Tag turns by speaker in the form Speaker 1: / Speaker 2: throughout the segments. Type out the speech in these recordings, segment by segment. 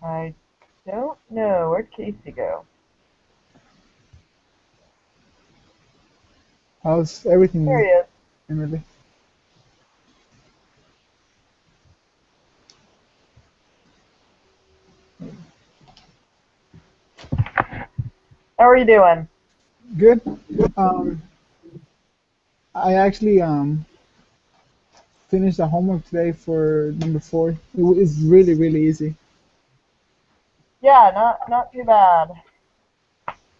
Speaker 1: I don't know. Where'd Casey go?
Speaker 2: How's
Speaker 1: There he
Speaker 2: everything,
Speaker 1: is.
Speaker 2: Emily?
Speaker 1: How are you doing?
Speaker 2: Good. Um, I actually finished the homework today for number 4. It's really really easy.
Speaker 1: Yeah, not too bad.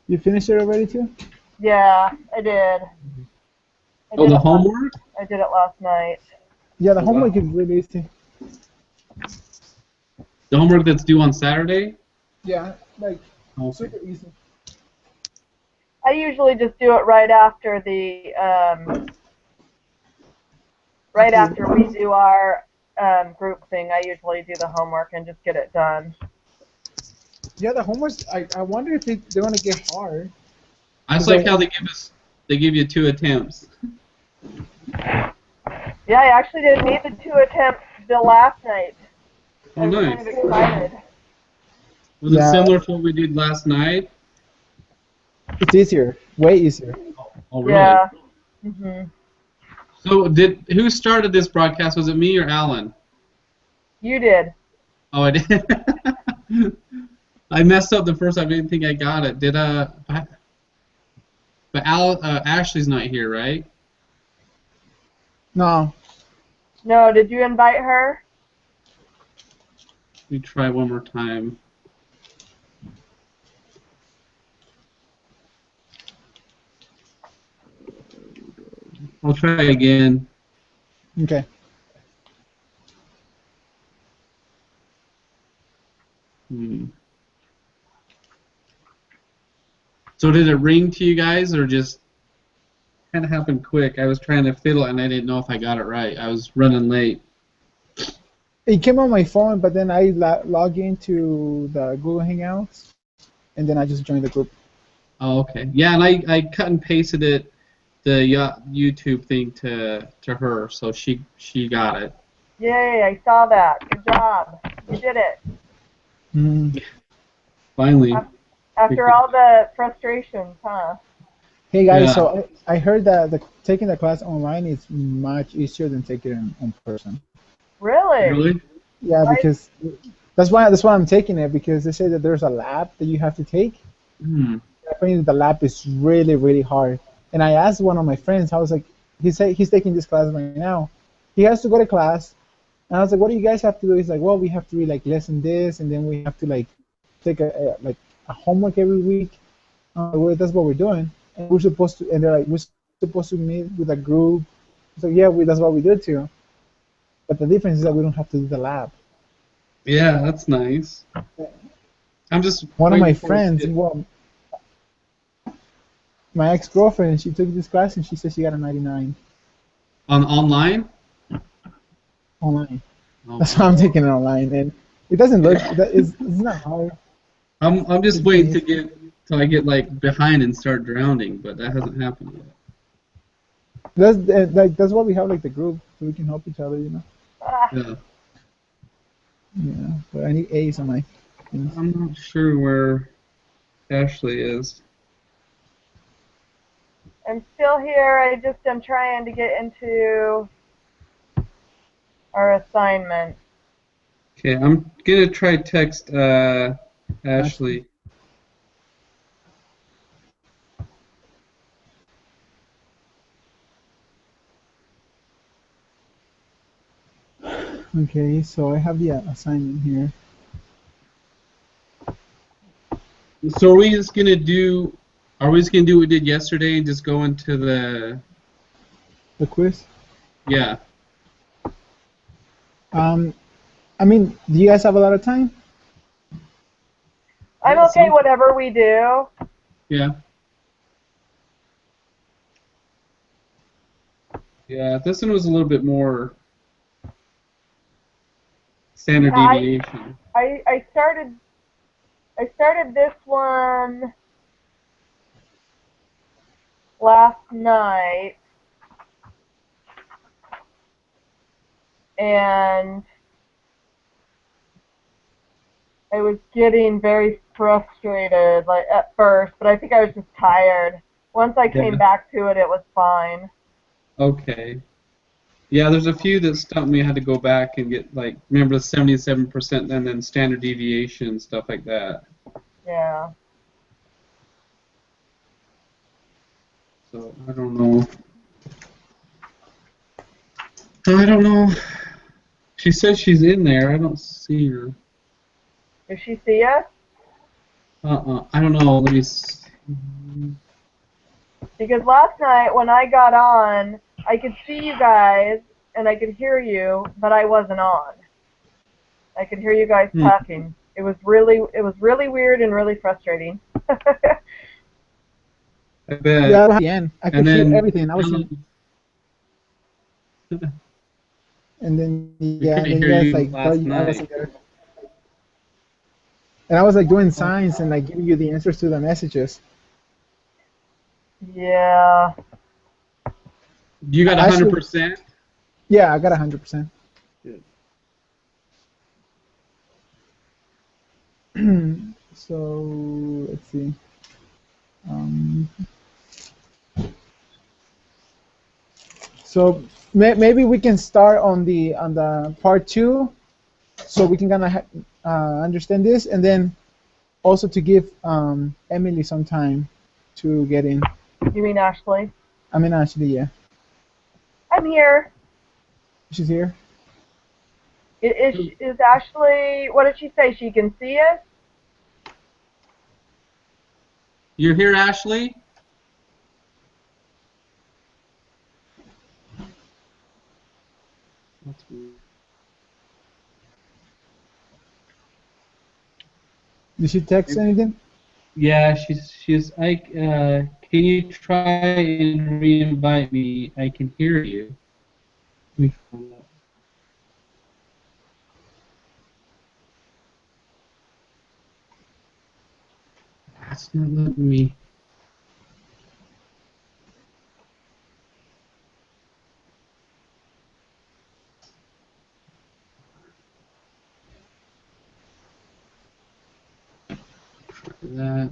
Speaker 2: You finished it already too?
Speaker 1: Yeah, I did. I
Speaker 3: Oh,
Speaker 1: did
Speaker 3: the
Speaker 1: it last.
Speaker 3: homework?
Speaker 1: I did it last night.
Speaker 2: Yeah, the
Speaker 3: Oh,
Speaker 2: homework is
Speaker 3: wow.
Speaker 2: really easy.
Speaker 3: The homework that's due on Saturday?
Speaker 2: Yeah, like
Speaker 3: Okay.
Speaker 2: super easy.
Speaker 1: I usually just do it right
Speaker 2: After
Speaker 1: after we do our group thing. I usually do the homework and just get it done.
Speaker 2: yeah, the homework. I wonder if they're gonna get hard.
Speaker 3: I just
Speaker 2: Cause
Speaker 3: like how they give you 2 attempts.
Speaker 1: Yeah, I actually didn't need the 2 attempts the last night.
Speaker 3: Oh,
Speaker 1: I was kind of
Speaker 3: nice.
Speaker 1: excited.
Speaker 3: Was it
Speaker 2: yeah,
Speaker 3: similar to what we did last night?
Speaker 2: it's easier, way easier.
Speaker 3: Oh, really?
Speaker 1: Yeah. Mhm.
Speaker 3: So, who started this broadcast? Was it me or Alan?
Speaker 1: You did.
Speaker 3: Oh, I did. I messed up the first time. I didn't think I got it. But Ashley's not here, right?
Speaker 2: No,
Speaker 1: No, did you invite her?
Speaker 3: Let me try one more time. I'll try again.
Speaker 2: okay.
Speaker 3: Hmm. So did it ring to you guys, or just kind of happened quick? I was trying to fiddle and I didn't know if I got it right. I was running late.
Speaker 2: It came on my phone, but then I log into the Google Hangouts, and then I just joined the group.
Speaker 3: Oh, okay. Yeah, and I cut and pasted it, the YouTube thing to her, so she got it.
Speaker 1: Yay, I saw that. Good job. You did it.
Speaker 2: Mm.
Speaker 3: Finally.
Speaker 1: Af- After all the frustrations, huh?
Speaker 2: Hey guys,
Speaker 3: Yeah.
Speaker 2: so I heard that taking the class online is much easier than taking it in person.
Speaker 1: Really?
Speaker 3: Really?
Speaker 2: Yeah,
Speaker 1: Why?
Speaker 2: because that's why I'm taking it, because they say that there's a lab that you have to take.
Speaker 3: Hmm.
Speaker 2: Apparently the lab is really really hard. And I asked one of my friends, I was like, he said he's taking this class right now. He has to go to class, and I was like, what do you guys have to do? He's like, well, we have to read like lesson this, and then we have to like take a homework every week. Well, that's what we're doing, and we're supposed to. And they're like, we're supposed to meet with a group. So yeah, that's what we do too. But the difference is that we don't have to do the lab.
Speaker 3: Yeah, that's nice. I'm just
Speaker 2: One of my
Speaker 3: waiting for it to
Speaker 2: friends,
Speaker 3: get
Speaker 2: well, my ex-girlfriend, she took this class and she said she got a 99
Speaker 3: on online.
Speaker 2: online.
Speaker 3: Oh,
Speaker 2: That's why
Speaker 3: wow.
Speaker 2: I'm taking it online, and it doesn't look that it's not hard.
Speaker 3: I'm just
Speaker 2: It's pretty
Speaker 3: waiting to
Speaker 2: easy.
Speaker 3: get till I get like behind and start drowning, but that hasn't happened yet.
Speaker 2: That's why we have like the group, so we can help each other, you know.
Speaker 1: Ah,
Speaker 3: Yeah.
Speaker 2: Yeah, but I need A's on my things.
Speaker 3: I'm not sure where Ashley is.
Speaker 1: I'm still here. I just am trying to get into our assignment.
Speaker 3: Okay, I'm gonna try text
Speaker 2: Ashley.
Speaker 3: Ashley.
Speaker 2: Okay, so I have the assignment here.
Speaker 3: So are we just gonna do? Are we just gonna do what we did yesterday and just go into the?
Speaker 2: The quiz.
Speaker 3: Yeah,
Speaker 2: Um, I mean, do you guys have a lot of time?
Speaker 1: I'm
Speaker 3: yeah,
Speaker 1: okay,
Speaker 3: some.
Speaker 1: whatever we do.
Speaker 3: Yeah, yeah. This one was a little bit more
Speaker 1: Yeah,
Speaker 3: standard deviation.
Speaker 1: I started this one last night, and I was getting very frustrated, like at first, but I think I was just tired. Once I came
Speaker 3: Yeah.
Speaker 1: back to it, it was fine.
Speaker 3: Okay. Yeah, there's a few that stumped me. I had to go back and get, like, remember the 77% and then standard deviation and stuff like that.
Speaker 1: Yeah.
Speaker 3: So I don't know. I don't know. She says she's in there. I don't see her.
Speaker 1: Did she see us?
Speaker 3: I don't know. Let me see.
Speaker 1: Because last night when I got on, I could see you guys and I could hear you, but I wasn't on. I could hear you guys talking. It was really weird and really frustrating.
Speaker 3: I bet.
Speaker 2: Yeah, at the end, I could
Speaker 3: And
Speaker 2: hear
Speaker 3: then
Speaker 2: everything. I was, and then yeah, and
Speaker 3: couldn't
Speaker 2: then you
Speaker 3: hear
Speaker 2: guys
Speaker 3: you
Speaker 2: like
Speaker 3: last
Speaker 2: thought I
Speaker 3: night.
Speaker 2: wasn't there. And I was like doing signs and like giving you the answers to the messages.
Speaker 1: Yeah.
Speaker 3: You got
Speaker 2: Actually-
Speaker 3: 100%?
Speaker 2: Yeah, I got 100%.
Speaker 3: Good.
Speaker 2: So let's see. So maybe we can start on the part 2, so we can kind of understand this, and then also to give Emily some time to get in.
Speaker 1: You mean Ashley?
Speaker 2: I mean, actually, yeah,
Speaker 1: I'm here.
Speaker 2: she's here.
Speaker 1: Is Ashley, what did she say? She can see us?
Speaker 3: You're here, Ashley? That's weird.
Speaker 2: Did she text anything?
Speaker 3: Yeah, she's can you try and re-invite me? I can hear you. Let me find out. That's not letting me. Try that.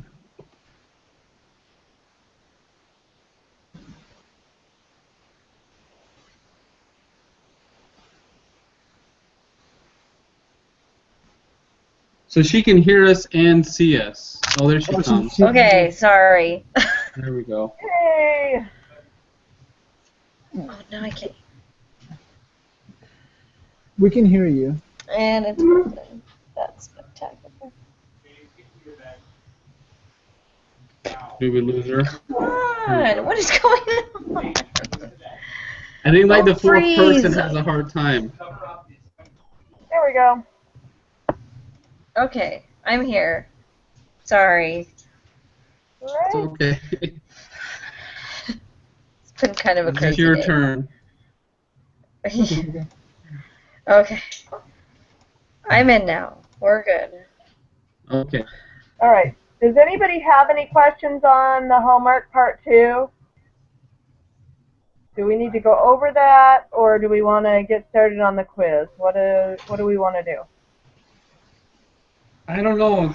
Speaker 3: So she can hear us and see us. Oh, there she comes.
Speaker 4: Okay, sorry.
Speaker 3: There we go.
Speaker 1: Hey!
Speaker 4: Oh, no, I can't.
Speaker 2: We can hear you.
Speaker 4: And it's working. That's spectacular.
Speaker 3: Did we lose her?
Speaker 4: Come on, what is going on?
Speaker 3: I think like the fourth
Speaker 4: Freeze.
Speaker 3: person has a hard time.
Speaker 1: There we go.
Speaker 4: Okay, I'm here. Sorry.
Speaker 3: It's
Speaker 1: Right?
Speaker 3: okay.
Speaker 4: It's been kind of a
Speaker 3: It's
Speaker 4: crazy
Speaker 3: your
Speaker 4: day.
Speaker 3: turn.
Speaker 4: Okay. I'm in now. We're good.
Speaker 3: Okay.
Speaker 1: All right. Does anybody have any questions on the homework part 2? Do we need to go over that, or do we want to get started on the quiz? What do we want to do?
Speaker 3: I don't know.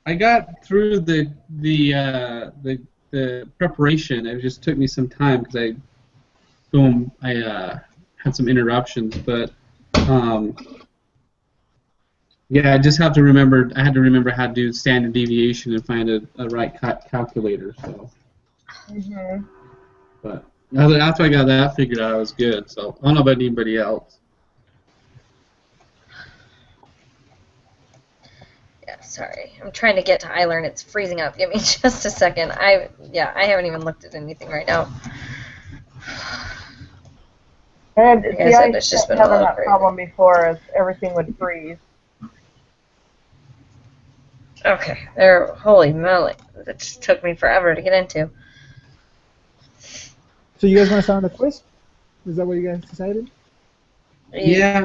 Speaker 3: I got through the preparation. It just took me some time because I had some interruptions, but yeah, I just have to remember. I had to remember how to do standard deviation and find a right calculator. So,
Speaker 1: Mm-hmm.
Speaker 3: but after I got that figured out, I was good. So I don't know about anybody else.
Speaker 4: Yeah, sorry. I'm trying to get to iLearn. It's freezing up. Give me just a second. I haven't even looked at anything right now.
Speaker 1: And
Speaker 4: Like
Speaker 1: see,
Speaker 4: I said,
Speaker 1: I
Speaker 4: it's just
Speaker 1: had
Speaker 4: been a lot
Speaker 1: that
Speaker 4: crazy.
Speaker 1: problem before, as everything would freeze.
Speaker 4: Okay, there. Holy moly! It just took me forever to get into.
Speaker 2: So you guys want to start on the quiz? Is that what you guys decided?
Speaker 3: Yeah,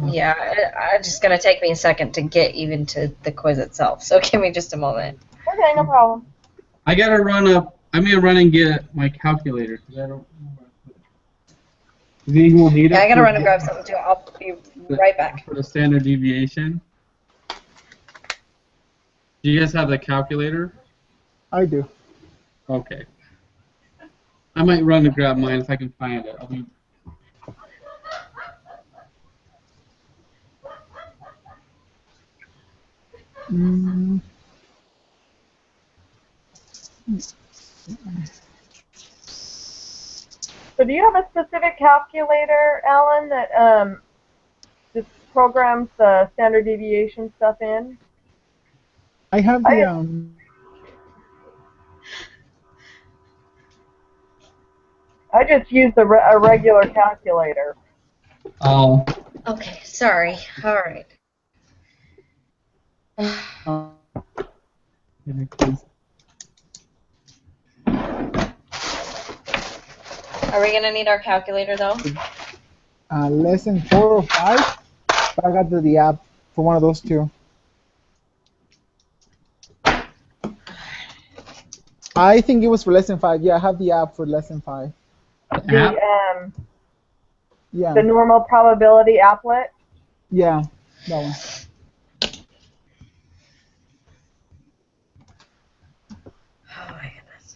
Speaker 4: Yeah, it's just gonna take me a second to get even to the quiz itself. So give me just a moment.
Speaker 1: Okay, no problem.
Speaker 3: I gotta run up. I'm gonna run and get my calculator because I don't know where I put it. Do you think we'll need it?
Speaker 4: Yeah, I gotta
Speaker 3: for-
Speaker 4: run and grab something too. I'll be right back.
Speaker 3: For the standard deviation. Do you guys have the calculator?
Speaker 2: I do.
Speaker 3: Okay. I might run to grab mine if I can find it. I'll be...
Speaker 2: Mm.
Speaker 1: So do you have a specific calculator, Alan, that just programs the standard deviation stuff in?
Speaker 2: I have the
Speaker 1: I just use a regular calculator.
Speaker 3: Oh.
Speaker 4: Okay, sorry. All right. Are we gonna need our calculator though?
Speaker 2: lesson 4 or 5. But I got the app for one of those two. I think it was for lesson 5. Yeah, I have the app for lesson 5.
Speaker 1: The
Speaker 2: Yeah.
Speaker 1: the normal probability applet.
Speaker 2: Yeah, that one.
Speaker 4: Oh my goodness.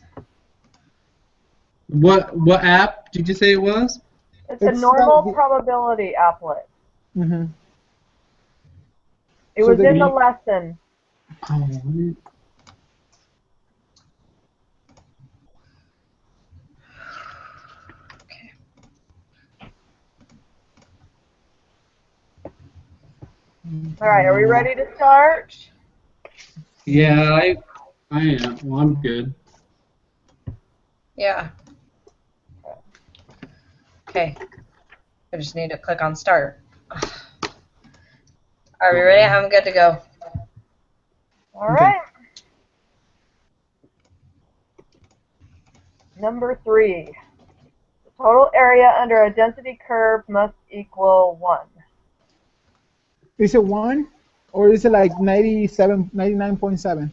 Speaker 3: What app did you say it was?
Speaker 1: It's a
Speaker 2: It's
Speaker 1: normal
Speaker 2: like
Speaker 1: probability applet.
Speaker 2: Mm-hmm.
Speaker 1: It
Speaker 2: So
Speaker 1: was
Speaker 2: the-
Speaker 1: in the lesson.
Speaker 3: Oh.
Speaker 1: All right, are we ready to start?
Speaker 3: Yeah, I am. Well, I'm good.
Speaker 4: Yeah. Okay. I just need to click on start. Are we ready? I'm good to go.
Speaker 1: All
Speaker 2: Okay.
Speaker 1: right. Number 3. The total area under a density curve must equal 1.
Speaker 2: Is it 1? Or is it like 99.7?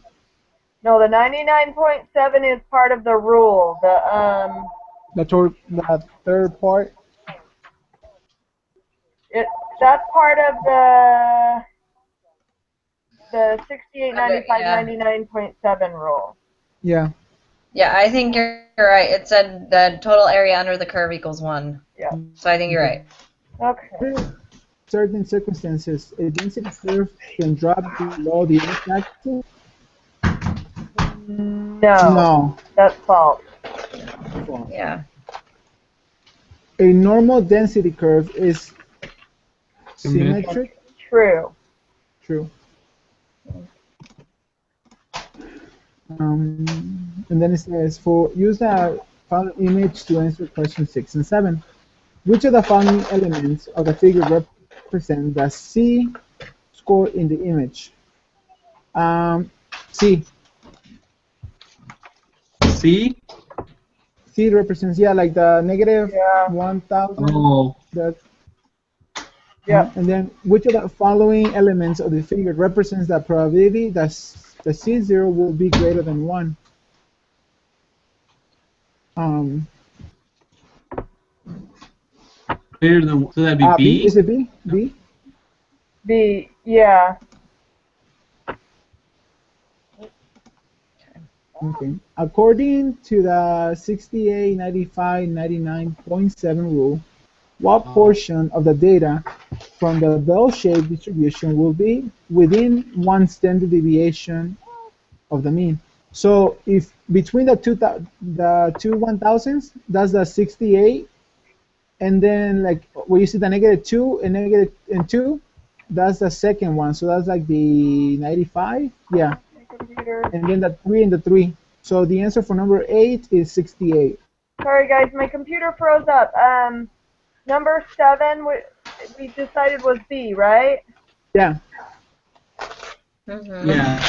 Speaker 1: No, the 99.7 is part of the rule.
Speaker 2: The third part?
Speaker 1: That's part of the 68, 95,
Speaker 4: Yeah.
Speaker 1: 99.7 rule.
Speaker 2: Yeah.
Speaker 4: Yeah, I think you're right. It said the total area under the curve equals 1.
Speaker 1: Yeah.
Speaker 4: So I think you're right.
Speaker 1: Okay.
Speaker 2: Under certain circumstances, a density curve can drop below the x-axis?
Speaker 1: No, that's false.
Speaker 4: Yeah.
Speaker 2: A normal density curve is symmetric?
Speaker 1: True.
Speaker 2: True. And then it says, use the following image to answer questions 6 and 7. Which of the following elements of the figure represent the C score in the image? C.
Speaker 3: C?
Speaker 2: C represents, yeah, like the negative
Speaker 1: Yeah.
Speaker 2: 1,000.
Speaker 3: Oh.
Speaker 1: Yeah.
Speaker 2: And then, which of the following elements of the figure represents the probability that the C0 will be greater than 1?
Speaker 3: Greater than, so that'd be B?
Speaker 2: Is it B? B?
Speaker 1: B, yeah.
Speaker 2: Okay. According to the 68, 95, 99.7 rule, what portion of the data from the bell-shaped distribution will be within one standard deviation of the mean? So if between the two 1,000s, that's the 68, and then like where you see the -2 and -2, that's the second one. So that's like the 95, yeah.
Speaker 1: Computer.
Speaker 2: And then the 3 and the 3. So the answer for number 8 is 68.
Speaker 1: Sorry guys, my computer froze up. Number 7 we decided was B, right?
Speaker 2: Yeah.
Speaker 4: Mm-hmm.
Speaker 3: Yeah.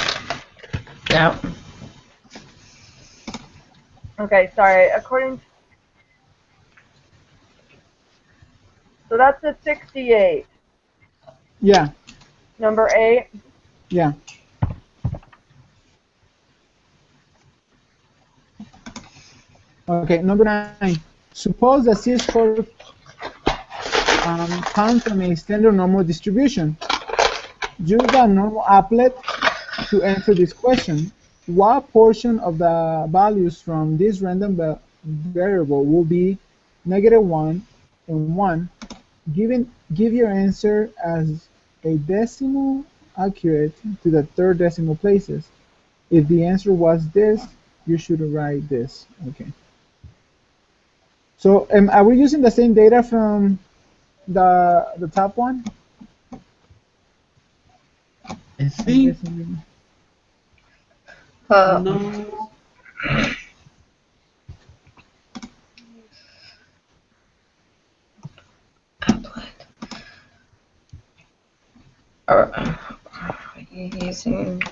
Speaker 4: Yeah.
Speaker 1: Okay, sorry. So that's the 68.
Speaker 2: Yeah.
Speaker 1: Number 8.
Speaker 2: Yeah. Okay, number 9. Suppose the C-score comes from a standard normal distribution. Use the normal applet to answer this question. What portion of the values from this random variable will be -1 and 1? Give your answer as a decimal accurate to the third decimal places. If the answer was this, you should write this. Okay. So are we using the same data from the top one?
Speaker 3: I think
Speaker 4: Uh,
Speaker 3: no.
Speaker 4: Are you using?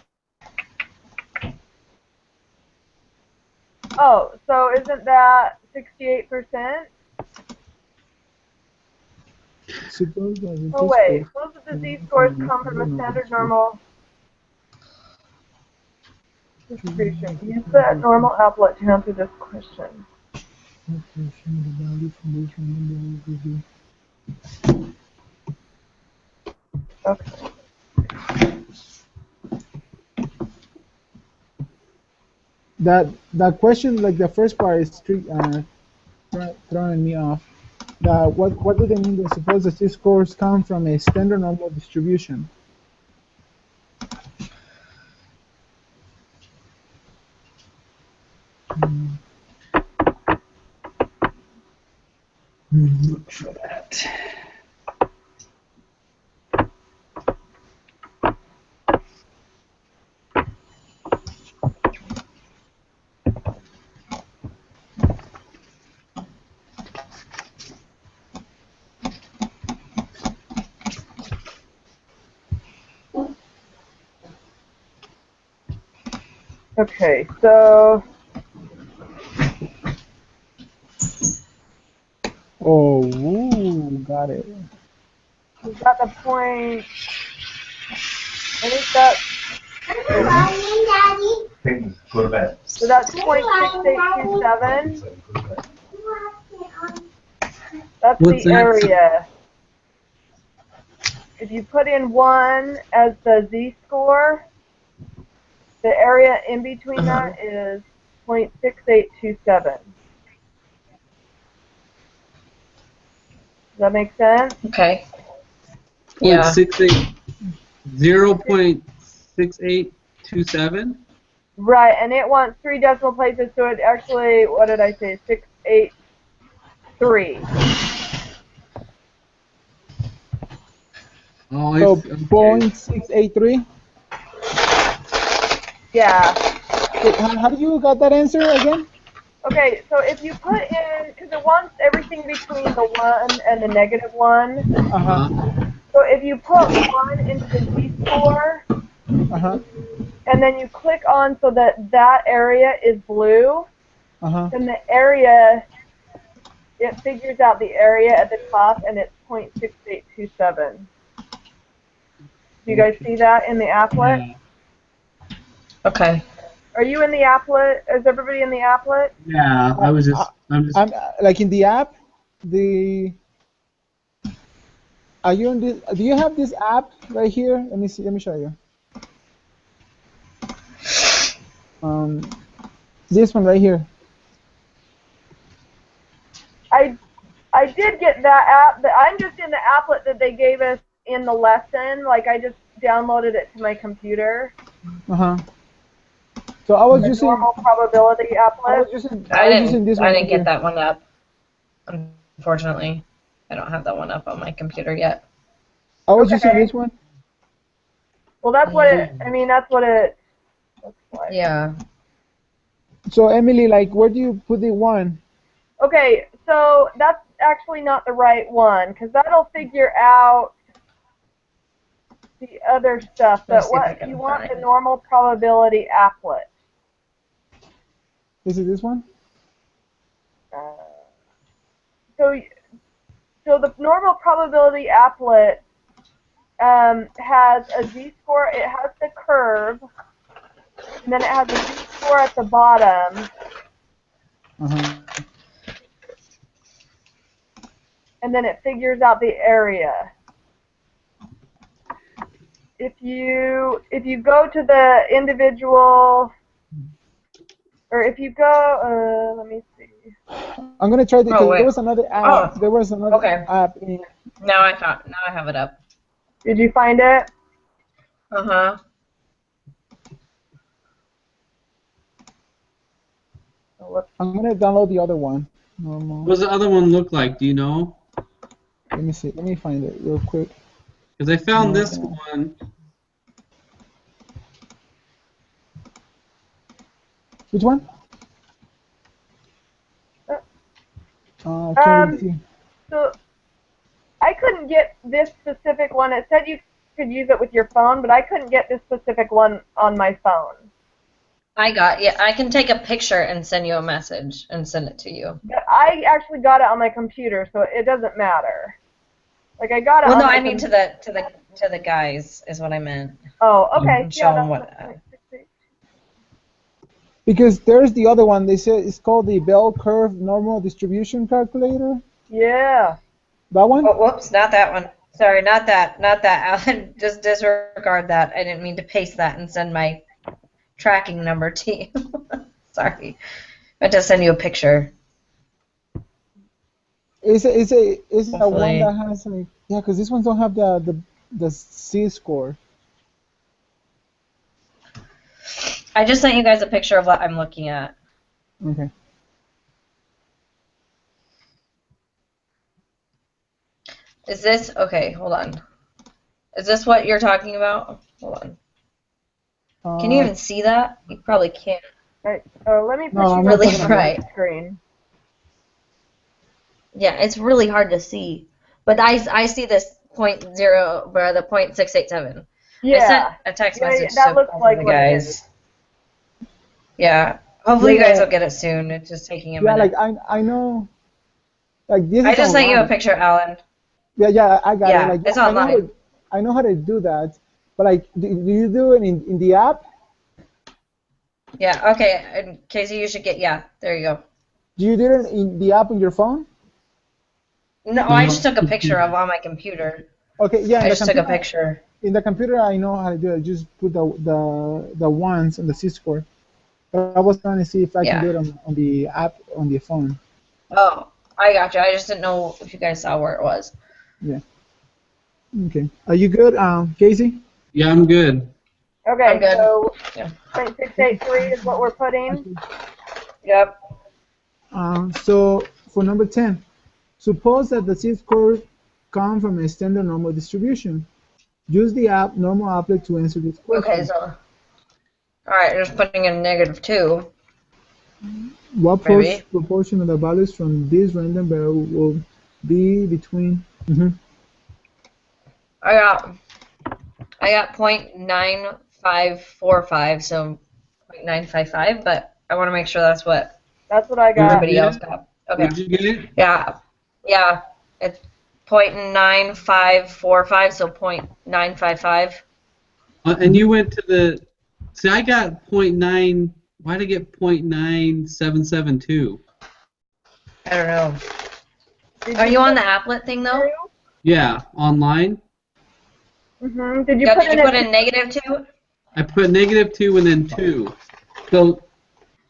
Speaker 1: Oh, so isn't that 68%?
Speaker 2: Suppose that the
Speaker 1: Oh wait, suppose that the z-scores come from a standard normal distribution. Use the normal applet to answer this question. Okay.
Speaker 2: That question, like the first part, is throwing me off. What do they mean? They suppose the z-scores come from a standard normal distribution.
Speaker 3: Look for that.
Speaker 1: Okay, so
Speaker 2: Oh, ooh, got it.
Speaker 1: is that the point? I think that's
Speaker 5: Go to bed.
Speaker 1: so that's 0.6827. That's
Speaker 3: What's
Speaker 1: the
Speaker 3: that?
Speaker 1: area. If you put in 1 as the z-score, the area in between that is 0.6827. Does that make sense?
Speaker 4: Okay. Yeah.
Speaker 3: 0.6827.
Speaker 1: Right, and it wants 3 decimal places, so it actually, what did I say, 683.
Speaker 3: Oh,
Speaker 2: So
Speaker 3: okay.
Speaker 2: 0.683.
Speaker 1: Yeah.
Speaker 2: How do you got that answer again?
Speaker 1: Okay, so if you put in, because it wants everything between the 1 and the -1.
Speaker 2: Uh-huh.
Speaker 1: So if you put 1 into the z-score,
Speaker 2: Uh-huh.
Speaker 1: and then you click on so that that area is blue,
Speaker 2: Uh-huh.
Speaker 1: then the area, it figures out the area at the top, and it's 0.6827. Do you guys see that in the applet?
Speaker 3: Yeah.
Speaker 4: Okay.
Speaker 1: Are you in the applet? Is everybody in the applet?
Speaker 3: Yeah, I'm just.
Speaker 2: I'm like in the app. Are you in this? Do you have this app right here? Let me see. Let me show you. This one right here.
Speaker 1: I did get that app, but I'm just in the applet that they gave us in the lesson. Like I just downloaded it to my computer.
Speaker 2: Uh-huh. So I was
Speaker 1: The
Speaker 2: using
Speaker 1: normal probability applet.
Speaker 4: I
Speaker 2: using this one
Speaker 4: I
Speaker 2: right
Speaker 4: didn't get
Speaker 2: here.
Speaker 4: that one up. Unfortunately, I don't have that one up on my computer yet.
Speaker 2: I was
Speaker 1: Okay.
Speaker 2: using this one.
Speaker 1: Well, that's what it. I mean, that's what it looks like.
Speaker 4: Yeah.
Speaker 2: So Emily, like, where do you put the 1?
Speaker 1: Okay, so that's actually not the right one, because that'll figure out the other stuff.
Speaker 4: Let me
Speaker 1: But
Speaker 4: see if I
Speaker 1: what
Speaker 4: can
Speaker 1: you want
Speaker 4: find
Speaker 1: the
Speaker 4: it.
Speaker 1: normal probability applet.
Speaker 2: Is it this one?
Speaker 1: So the normal probability applet has a z-score. It has the curve, and then it has a z-score at the bottom,
Speaker 2: Uh-huh.
Speaker 1: and then it figures out the area. if you go to the individual, or if you go, let me see.
Speaker 2: I'm gonna try because
Speaker 4: wait.
Speaker 2: there was another app.
Speaker 4: Oh,
Speaker 2: There was another
Speaker 4: okay.
Speaker 2: app. In,
Speaker 4: Now I have it up.
Speaker 1: Did you find it?
Speaker 4: Uh-huh.
Speaker 2: I'm gonna download the other one. Normal.
Speaker 3: What does the other one look like? Do you know?
Speaker 2: Let me see. Let me find it real quick.
Speaker 3: Because I found
Speaker 2: No,
Speaker 3: this
Speaker 2: no.
Speaker 3: one.
Speaker 2: Which one?
Speaker 1: Um,
Speaker 2: Can't see.
Speaker 1: So I couldn't get this specific one. It said you could use it with your phone, but I couldn't get this specific one on my phone.
Speaker 4: I can take a picture and send you a message and send it to you.
Speaker 1: But I actually got it on my computer, so it doesn't matter. Like I got it.
Speaker 4: Well,
Speaker 1: on
Speaker 4: no,
Speaker 1: my
Speaker 4: I mean to the guys is what I meant.
Speaker 1: Oh, okay.
Speaker 4: And show them what.
Speaker 2: Because there's the other one. They say it's called the bell curve normal distribution calculator.
Speaker 1: Yeah.
Speaker 2: That one?
Speaker 4: Oh, whoops, not that one. Sorry, not that, Alan. Just disregard that. I didn't mean to paste that and send my tracking number to you. Sorry. I meant to send you a picture.
Speaker 2: It's a one
Speaker 4: Hopefully.
Speaker 2: that has like because these ones don't have the C score.
Speaker 4: I just sent you guys a picture of what I'm looking at.
Speaker 2: Okay.
Speaker 4: Is this okay? Hold on. Is this what you're talking about? Hold on. Can you even see that? You probably can't.
Speaker 1: Right. Oh, let me put
Speaker 2: No,
Speaker 1: you
Speaker 2: I'm
Speaker 1: on
Speaker 2: not
Speaker 1: the
Speaker 4: talking about
Speaker 1: right
Speaker 4: that.
Speaker 1: screen.
Speaker 4: Yeah, it's really hard to see. But I see this .0 or the .687.
Speaker 1: Yeah.
Speaker 4: I sent a text message
Speaker 1: that
Speaker 4: to
Speaker 1: looks
Speaker 4: both
Speaker 1: like
Speaker 4: of the
Speaker 1: what it
Speaker 4: guys.
Speaker 1: is.
Speaker 4: Yeah. Hopefully you
Speaker 2: Yeah,
Speaker 4: guys
Speaker 2: yeah.
Speaker 4: will get it soon. It's just taking a
Speaker 2: Yeah,
Speaker 4: minute.
Speaker 2: like I know. Like this
Speaker 4: I
Speaker 2: is
Speaker 4: just sent you a
Speaker 2: online.
Speaker 4: picture, Alan.
Speaker 2: Yeah, I got it.
Speaker 4: Yeah,
Speaker 2: Like
Speaker 4: it's
Speaker 2: I know
Speaker 4: online.
Speaker 2: I know how to do that. But like, do you do it in the app?
Speaker 4: Yeah, okay. And Casey, you should get, yeah, there you go.
Speaker 2: Do you do it in the app on your phone?
Speaker 4: No, I just took a picture of on my computer.
Speaker 2: Okay, yeah.
Speaker 4: I just took a picture.
Speaker 2: In the computer, I know how to do it. Just put the ones on the C score. But I was trying to see if I can
Speaker 4: Yeah.
Speaker 2: do it on the app on the phone.
Speaker 4: Oh, I got you. I just didn't know if you guys saw where it was.
Speaker 2: Yeah. Okay. Are you good, Casey?
Speaker 3: Yeah, I'm good.
Speaker 1: Okay,
Speaker 4: I'm good.
Speaker 1: so
Speaker 4: Yeah.
Speaker 1: 0.683 is what we're putting.
Speaker 4: Yep.
Speaker 2: So for number 10, suppose that the Z-score comes from a standard normal distribution. Use the app normal applet to answer this question.
Speaker 4: Okay, so, all right, just putting in -2.
Speaker 2: What
Speaker 4: Maybe.
Speaker 2: proportion of the values from this random variable will be between?
Speaker 4: I got .9545, so .955, but I want to make sure that's what
Speaker 1: That's what I got.
Speaker 4: everybody
Speaker 3: Yeah.
Speaker 4: else got. Okay.
Speaker 3: Did you get it?
Speaker 4: Yeah. It's .9545, so .955.
Speaker 3: And you went to the. See, I got .9. Why did I get .9772?
Speaker 4: I don't know.
Speaker 1: Did
Speaker 4: Are you on the applet thing though?
Speaker 3: Yeah, online.
Speaker 1: Mm-hmm. Did you
Speaker 4: Yeah,
Speaker 1: put
Speaker 4: did
Speaker 1: in
Speaker 4: you put
Speaker 1: a
Speaker 4: in -2?
Speaker 3: I put -2 and then 2. So,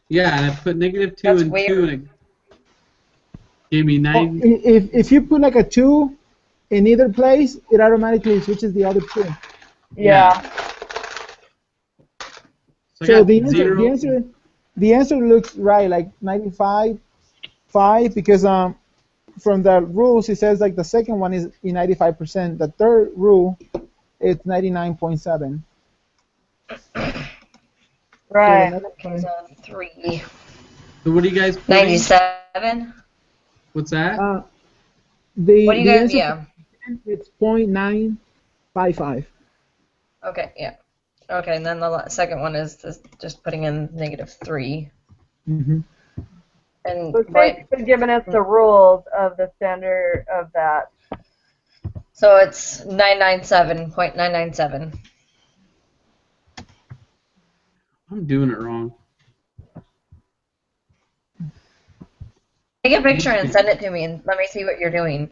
Speaker 3: yeah, and I put -2
Speaker 4: That's
Speaker 3: and
Speaker 4: weird.
Speaker 3: 2, and it gave me
Speaker 2: Oh,
Speaker 3: 9.
Speaker 2: if you put like a 2 in either place, it automatically switches the other 2.
Speaker 1: Yeah.
Speaker 3: So I
Speaker 2: So
Speaker 3: got
Speaker 2: the
Speaker 3: 0.
Speaker 2: answer looks right, like 95.5, because from the rules it says like the second one is 95%. The third rule it's 99.7.
Speaker 1: Right.
Speaker 4: Okay, so 3.
Speaker 3: So what do you guys put in?
Speaker 4: 97?
Speaker 3: What's that?
Speaker 2: The
Speaker 4: What do you
Speaker 2: the
Speaker 4: guys,
Speaker 2: answer
Speaker 4: yeah.
Speaker 2: it's 0.955.
Speaker 4: Okay, yeah. Okay, and then the second one is just putting in -3.
Speaker 2: Mm-hmm.
Speaker 4: And
Speaker 1: So it's
Speaker 4: right,
Speaker 1: basically giving us the rules of the standard of that.
Speaker 4: so it's 997.997.
Speaker 3: I'm doing it wrong.
Speaker 4: Take a picture and send it to me and let me see what you're doing.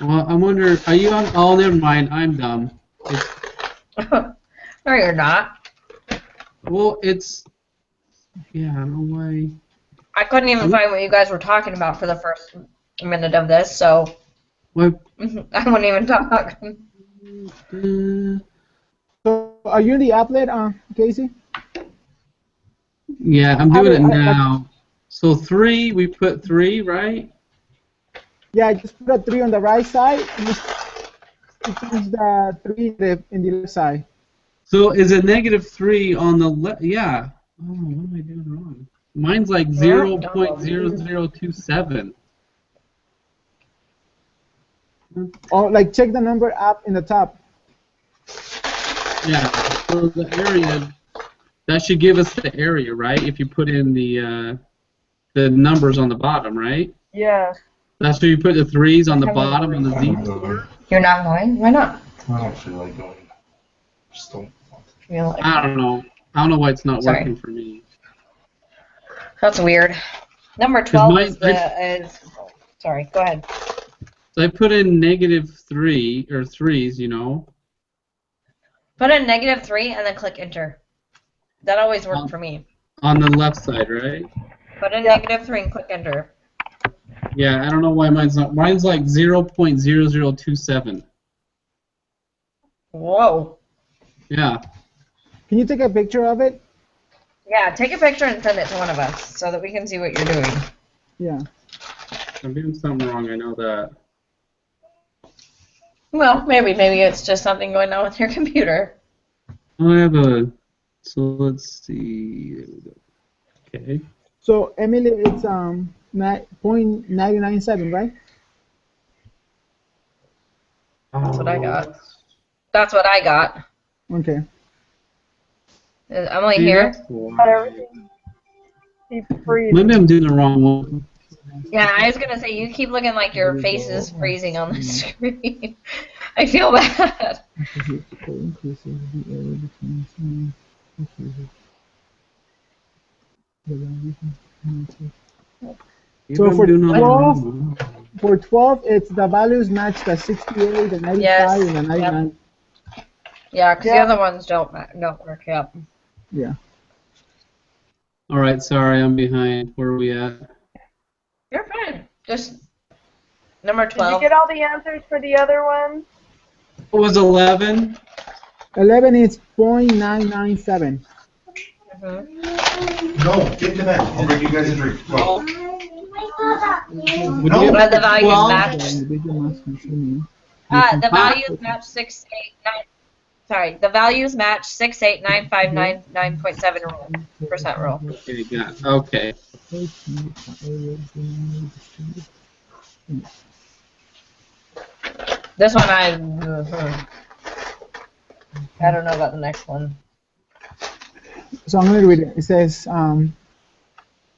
Speaker 3: Well, I wonder, are you on? Oh, never mind. I'm dumb. It's,
Speaker 4: No, you're not.
Speaker 3: well, it's, yeah, I don't know why.
Speaker 4: I couldn't even find what you guys were talking about for the first minute of this, so
Speaker 3: Why?
Speaker 4: I wouldn't even talk.
Speaker 2: So are you in the applet, Casey?
Speaker 3: Yeah, I'm
Speaker 2: Have
Speaker 3: doing it
Speaker 2: it,
Speaker 3: now. So 3, we put 3, right?
Speaker 2: yeah, just put a 3 on the right side and just change the 3 in the left side.
Speaker 3: So is it -3 on the left? Yeah. Oh, what am I doing wrong? Mine's like
Speaker 4: Yeah,
Speaker 3: 0.0027.
Speaker 2: Or like check the number up in the top.
Speaker 3: Yeah. So the area, that should give us the area, right? If you put in the numbers on the bottom, right?
Speaker 1: Yeah.
Speaker 3: That's where you put the 3s on the bottom on the Z4.
Speaker 4: You're not going? Why not?
Speaker 5: I don't feel like going. Just don't.
Speaker 4: You know, like
Speaker 3: I don't know. I don't know why it's not
Speaker 4: Sorry.
Speaker 3: working for me.
Speaker 4: That's weird. Number 12
Speaker 3: mine-
Speaker 4: is the sorry, go ahead.
Speaker 3: So I put in -3 or 3s, you know.
Speaker 4: Put in -3 and then click enter. That always worked for me.
Speaker 3: On the left side, right?
Speaker 4: Put in -3 and click enter.
Speaker 3: Yeah, I don't know why mine's not. Mine's like 0.0027.
Speaker 4: Whoa.
Speaker 3: Yeah.
Speaker 2: Can you take a picture of it?
Speaker 4: Yeah, take a picture and send it to one of us so that we can see what you're doing.
Speaker 2: Yeah.
Speaker 3: I'm doing something wrong, I know that.
Speaker 4: Well, maybe it's just something going on with your computer.
Speaker 3: I have a. So let's see. There we go. Okay.
Speaker 2: So Emily, it's 0.997, right?
Speaker 4: That's what I got. That's what I got.
Speaker 2: Okay.
Speaker 4: Is Emily
Speaker 3: See,
Speaker 4: here?
Speaker 3: that's why.
Speaker 1: But everything keeps freezing.
Speaker 3: Maybe I'm doing the wrong one.
Speaker 4: Yeah, I was gonna say you keep looking like your face is freezing on the screen. I feel bad.
Speaker 3: Maybe
Speaker 2: So
Speaker 3: I'm
Speaker 2: for
Speaker 3: doing the
Speaker 2: 12,
Speaker 3: wrong one.
Speaker 2: For 12, it's the values match the 68, the 95,
Speaker 4: Yes,
Speaker 2: and the 99.
Speaker 4: Yeah, because the
Speaker 1: Yeah.
Speaker 4: other ones don't work out.
Speaker 2: Yeah.
Speaker 3: All right, sorry, I'm behind. Where are we at?
Speaker 4: You're fine. Just number
Speaker 1: Did you
Speaker 4: 12.
Speaker 1: get all the answers for the other ones?
Speaker 3: What was 11?
Speaker 2: 11 is 0.997.
Speaker 4: Mhm.
Speaker 5: No, get into bed. I'll bring you guys a drink. Go.
Speaker 3: Would
Speaker 5: No.
Speaker 3: you
Speaker 4: But the values
Speaker 3: 12?
Speaker 4: match.
Speaker 2: Individual mass consuming.
Speaker 4: The values match 689. Sorry, the values match 68959.9.7 rule. Percent rule.
Speaker 3: Okay, got. Okay.
Speaker 4: This one I don't know about the next one.
Speaker 2: So I'm going to read it. It says, the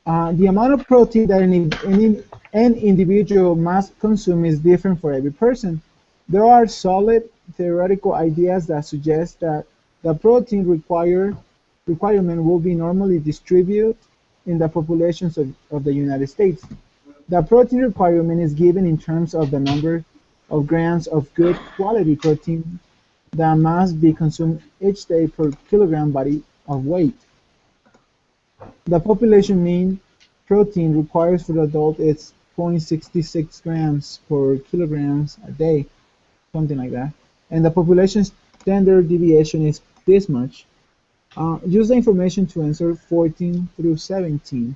Speaker 2: amount of protein that an individual must consume is different for every person. There are solid theoretical ideas that suggest that the protein requirement will be normally distributed in the populations of the United States. The protein requirement is given in terms of the number of grams of good quality protein that must be consumed each day per kilogram body of weight. The population mean protein requires for the adult is 0.66 grams per kilograms a day, something like that. And the population standard deviation is this much. Use the information to answer 14 through 17.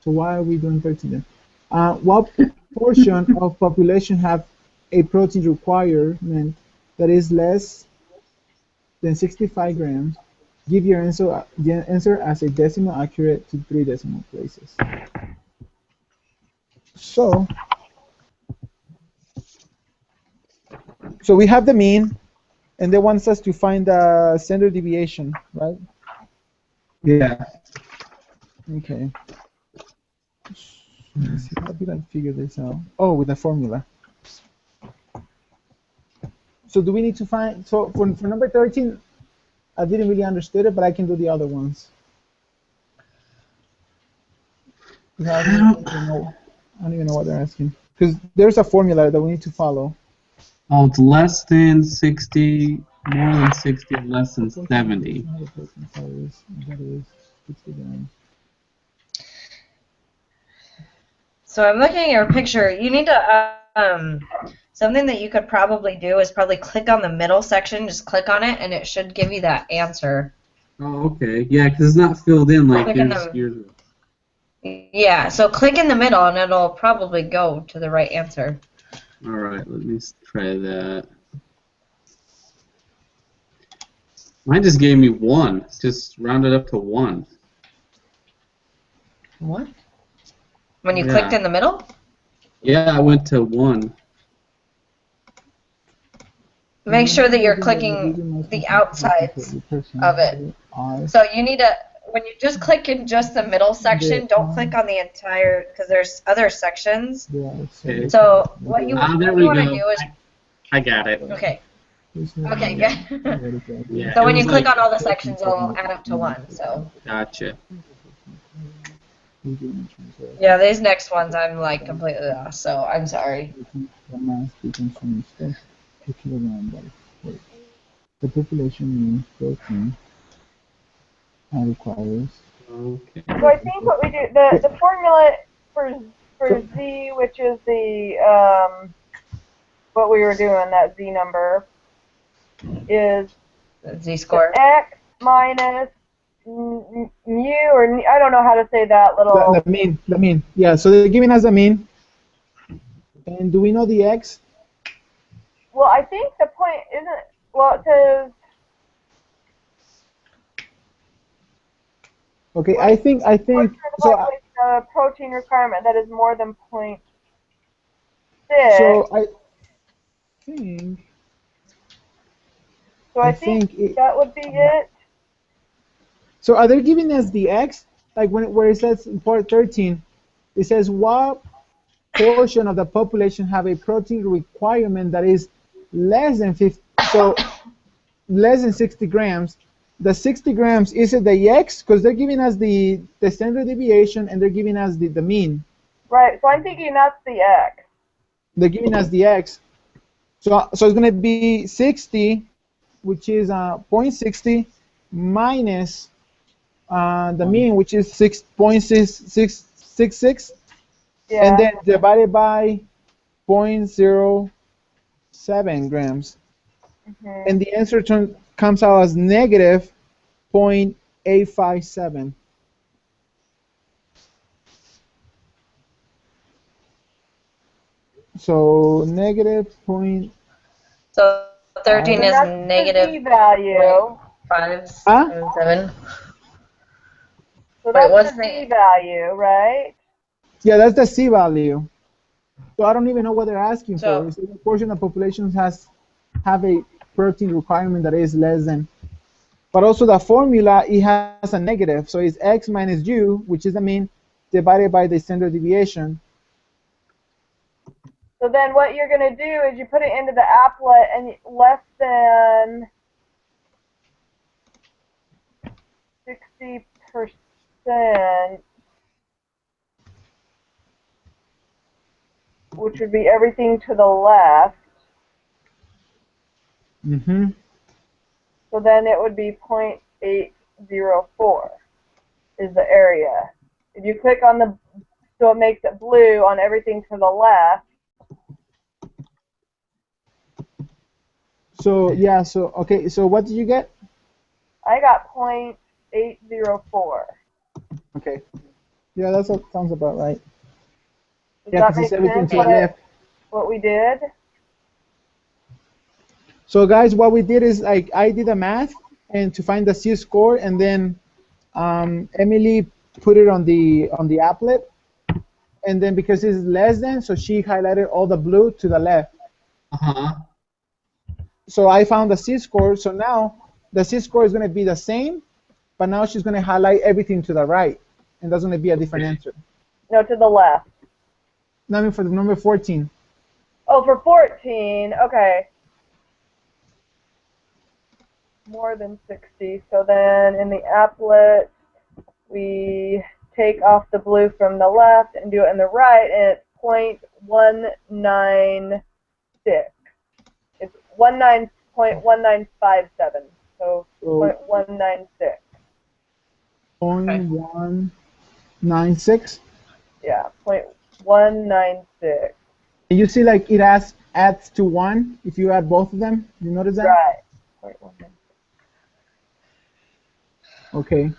Speaker 2: So why are we doing 13 then? What portion of population have a protein requirement that is less than 65 grams? Give your answer as a decimal accurate to 3 decimal places. So we have the mean, and they want us to find the standard deviation, right?
Speaker 3: Yeah.
Speaker 2: Okay. Let's see, how did I figure this out? Oh, with the formula. So do we need to find, so for number 13, I didn't really understand it, but I can do the other ones. I don't even know what they're asking. Because there's a formula that we need to follow.
Speaker 3: Oh, it's less than 60, more than 60, and less than 70.
Speaker 4: So I'm looking at your picture. You need to something that you could probably do is probably click on the middle section. Just click on it, and it should give you that answer.
Speaker 3: Oh, okay. Yeah, because it's not filled in like
Speaker 4: Click in
Speaker 3: yours.
Speaker 4: Yeah. So click in the middle, and it'll probably go to the right answer.
Speaker 3: All right, let me try that. Mine just gave me 1. It's just rounded up to 1.
Speaker 4: What? When you
Speaker 3: Yeah.
Speaker 4: clicked in the middle?
Speaker 3: Yeah, I went to 1.
Speaker 4: Make sure that you're clicking the outsides of it. So you need to, when you just click in just the middle section, don't click on the entire, because there's other sections.
Speaker 3: Okay.
Speaker 4: So what you,
Speaker 3: There
Speaker 4: what
Speaker 3: we
Speaker 4: you want to
Speaker 3: go.
Speaker 4: do is,
Speaker 3: I got it.
Speaker 4: okay, okay, good.
Speaker 3: Yeah,
Speaker 4: So
Speaker 3: it
Speaker 4: when you
Speaker 3: was
Speaker 4: click
Speaker 3: like,
Speaker 4: on all the sections, it'll add up to 1. So
Speaker 3: gotcha.
Speaker 4: yeah, these next ones I'm like completely lost. So I'm sorry.
Speaker 2: The population means 13 requires.
Speaker 3: Okay.
Speaker 1: So I think what we do, the formula for Z, which is the what we were doing, that Z number, is
Speaker 4: Z-score.
Speaker 1: X minus mu, or I don't know how to say that little.
Speaker 2: The mean. Yeah, so they're giving us a mean. And do we know the X?
Speaker 1: Well, I think the point isn't. Well, it says.
Speaker 2: Okay, I think so.
Speaker 1: A protein requirement that is more than 0.6.
Speaker 2: So I think.
Speaker 1: So I think that would be it.
Speaker 2: So are they giving us the X? Like where it says in part 13, it says what portion of the population have a protein requirement that is less than 50, so less than 60 grams. The 60 grams, is it the X? Because they're giving us the standard deviation and they're giving us the mean.
Speaker 1: Right, so I'm thinking that's the X.
Speaker 2: They're giving us the X. So it's going to be 60, which is 0.60 minus the mean, which is 6.666,
Speaker 1: Yeah.
Speaker 2: and then divided by 0.07 grams.
Speaker 1: Mm-hmm.
Speaker 2: And the answer comes out as negative 0.857. So negative point.
Speaker 4: So 13 is negative
Speaker 1: Z value.
Speaker 4: 577.
Speaker 1: So that's the Z value, right?
Speaker 2: Yeah, that's the C value. So I don't even know what they're asking
Speaker 4: So,
Speaker 2: for. It's a portion of population have a protein requirement that is less than. But also the formula, it has a negative. So it's X minus U, which is the mean, divided by the standard deviation.
Speaker 1: So then what you're going to do is you put it into the applet and less than 60%, which would be everything to the left.
Speaker 2: Mm-hmm.
Speaker 1: So then it would be 0.804 is the area. If you click on the, so it makes it blue on everything to the left.
Speaker 2: So yeah, so okay, so what did you get?
Speaker 1: I got 0.804.
Speaker 2: Okay. Yeah, that sounds about right.
Speaker 1: Does
Speaker 2: Yeah,
Speaker 1: that
Speaker 2: because
Speaker 1: make
Speaker 2: it's everything
Speaker 1: sense
Speaker 2: to the left.
Speaker 1: what we did?
Speaker 2: So guys, what we did is like I did the math and to find the C score, and then Emily put it on the applet, and then because it's less than, so she highlighted all the blue to the left.
Speaker 3: Uh-huh.
Speaker 2: So I found the C score. So now the C score is going to be the same, but now she's going to highlight everything to the right, and that's going to be a different answer.
Speaker 1: No, to the left.
Speaker 2: No, I mean for the number 14.
Speaker 1: Oh, for 14, okay. More than 60. So then in the applet, we take off the blue from the left and do it in the right, and it's 0.196. .1957. So
Speaker 2: So
Speaker 1: 0.196.
Speaker 2: 0.196.
Speaker 1: Yeah, 0.196.
Speaker 2: And you see, like it adds to 1 if you add both of them. You notice that?
Speaker 1: Right. 0.196.
Speaker 2: Okay.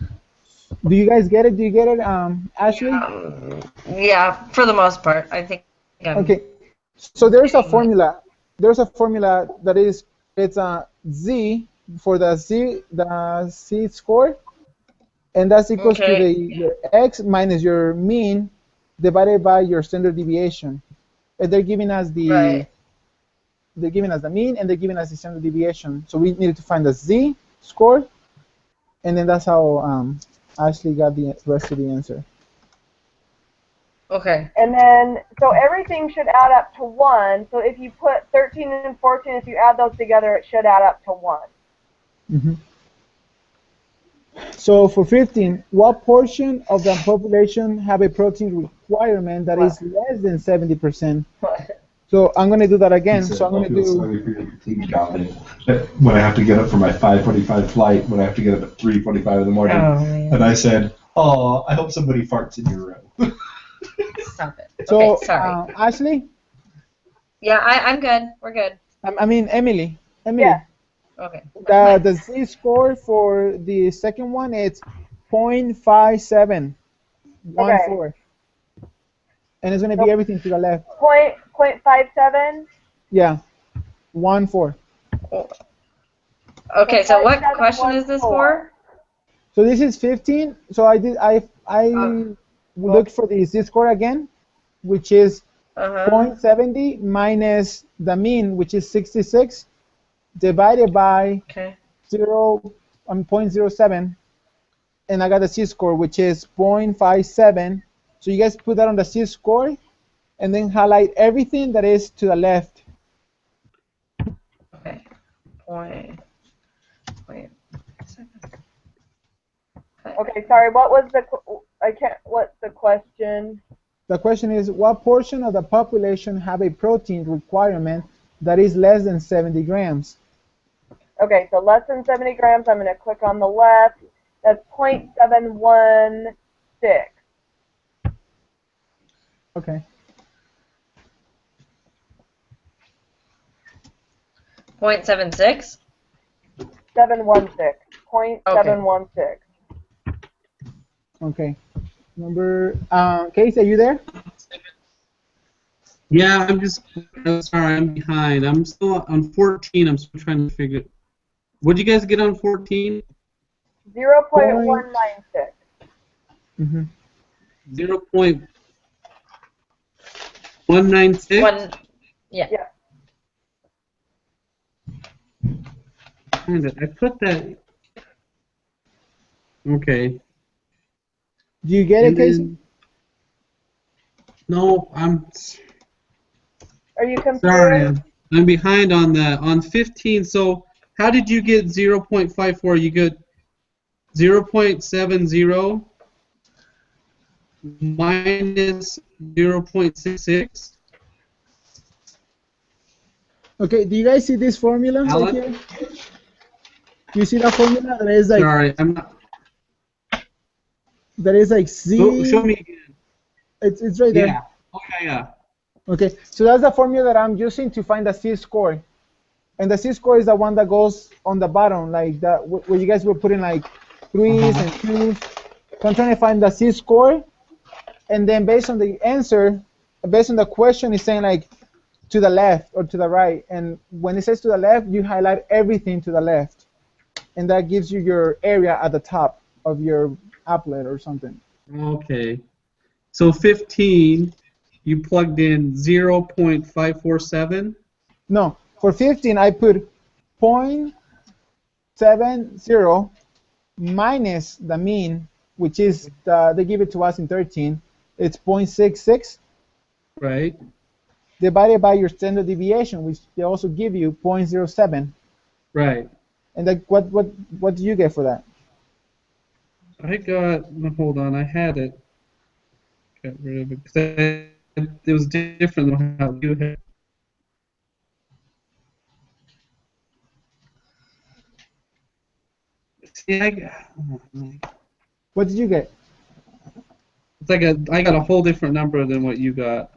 Speaker 2: Do you guys get it? Do you get it, Ashley?
Speaker 4: Yeah, for the most part, I think.
Speaker 2: Okay. So there's a formula. There's a formula that is it's a z for the z score, and that's equals to
Speaker 4: Okay.
Speaker 2: your x minus your mean divided by your standard deviation. And they're giving us the
Speaker 4: Right.
Speaker 2: mean, and they're giving us the standard deviation. So we needed to find the z score, and then that's how Ashley got the rest of the answer.
Speaker 4: Okay.
Speaker 1: And then, so everything should add up to 1. So if you put 13 and 14, if you add those together, it should add up to 1.
Speaker 2: Mm-hmm. So for 15, what portion of the population have a protein requirement that is less than 70%? So I'm going to do that again. So I'm going to do.
Speaker 5: Sorry for your team dominant. When I have to get up for my 5:45 flight, when I have to get up at 3:45 in the morning,
Speaker 4: man.
Speaker 5: and I said, "Oh, I hope somebody farts in your room."
Speaker 4: Stop it.
Speaker 2: So
Speaker 4: Okay, sorry.
Speaker 2: Ashley,
Speaker 4: Yeah, I'm good. We're good.
Speaker 2: I mean Emily.
Speaker 1: Yeah.
Speaker 4: Okay.
Speaker 2: The z score for the second one is 0.5714. And it's going to be everything to the left.
Speaker 1: 0.57.
Speaker 2: Yeah, 14.
Speaker 4: Okay, so what question is this for?
Speaker 2: So this is 15. So I looked for the z-score again, which is 0.70 minus the mean, which is 66, divided by 0.07, and I got the z-score, which is 0.57. So you guys put that on the z-score, and then highlight everything that is to the left.
Speaker 4: Okay.
Speaker 1: Okay, sorry. What was what's the question?
Speaker 2: The question is, what portion of the population have a protein requirement that is less than 70 grams?
Speaker 1: Okay, so less than 70 grams. I'm going to click on the left. That's 0.716.
Speaker 2: Okay.
Speaker 4: 0.76?
Speaker 1: 716. 0.716.
Speaker 2: Okay. Number, Casey, are you there?
Speaker 3: Yeah, I'm sorry, I'm behind. I'm still on 14. I'm still trying to figure. What did you guys get on 14?
Speaker 1: 0.196.
Speaker 2: Mm-hmm.
Speaker 3: 0.196?
Speaker 4: Yeah.
Speaker 3: I put that. Okay.
Speaker 2: Do you get it, Casey?
Speaker 3: No,
Speaker 1: Are you confused?
Speaker 3: sorry. I'm behind on 15. So how did you get 0.54? You get 0.70 minus 0.66.
Speaker 2: Okay, do you guys see this formula right
Speaker 3: Alan?
Speaker 2: here? Do you see that formula? That is like,
Speaker 3: Sorry, I'm not.
Speaker 2: that is like Z.
Speaker 3: Show me again.
Speaker 2: It's right there.
Speaker 3: Yeah. Okay, yeah.
Speaker 2: Okay, so that's the formula that I'm using to find the z-score. And the z-score is the one that goes on the bottom, like that, where you guys were putting like 3s and 2s. So I'm trying to find the z-score, and then based on the answer, based on the question, it's saying like to the left or to the right. And when it says to the left, you highlight everything to the left. And that gives you your area at the top of your applet or something.
Speaker 3: Okay. So 15, you plugged in 0.547.
Speaker 2: No, for 15, I put 0.70 minus the mean, which is, they give it to us in 13. It's 0.66.
Speaker 3: Right.
Speaker 2: Divided by your standard deviation, which they also give you 0.07.
Speaker 3: Right.
Speaker 2: And like, what do you get for that?
Speaker 3: I got. No, hold on. I had it. Got rid of it because it was different than how you had. See,
Speaker 2: What did you get?
Speaker 3: it's like I got a whole different number than what you got.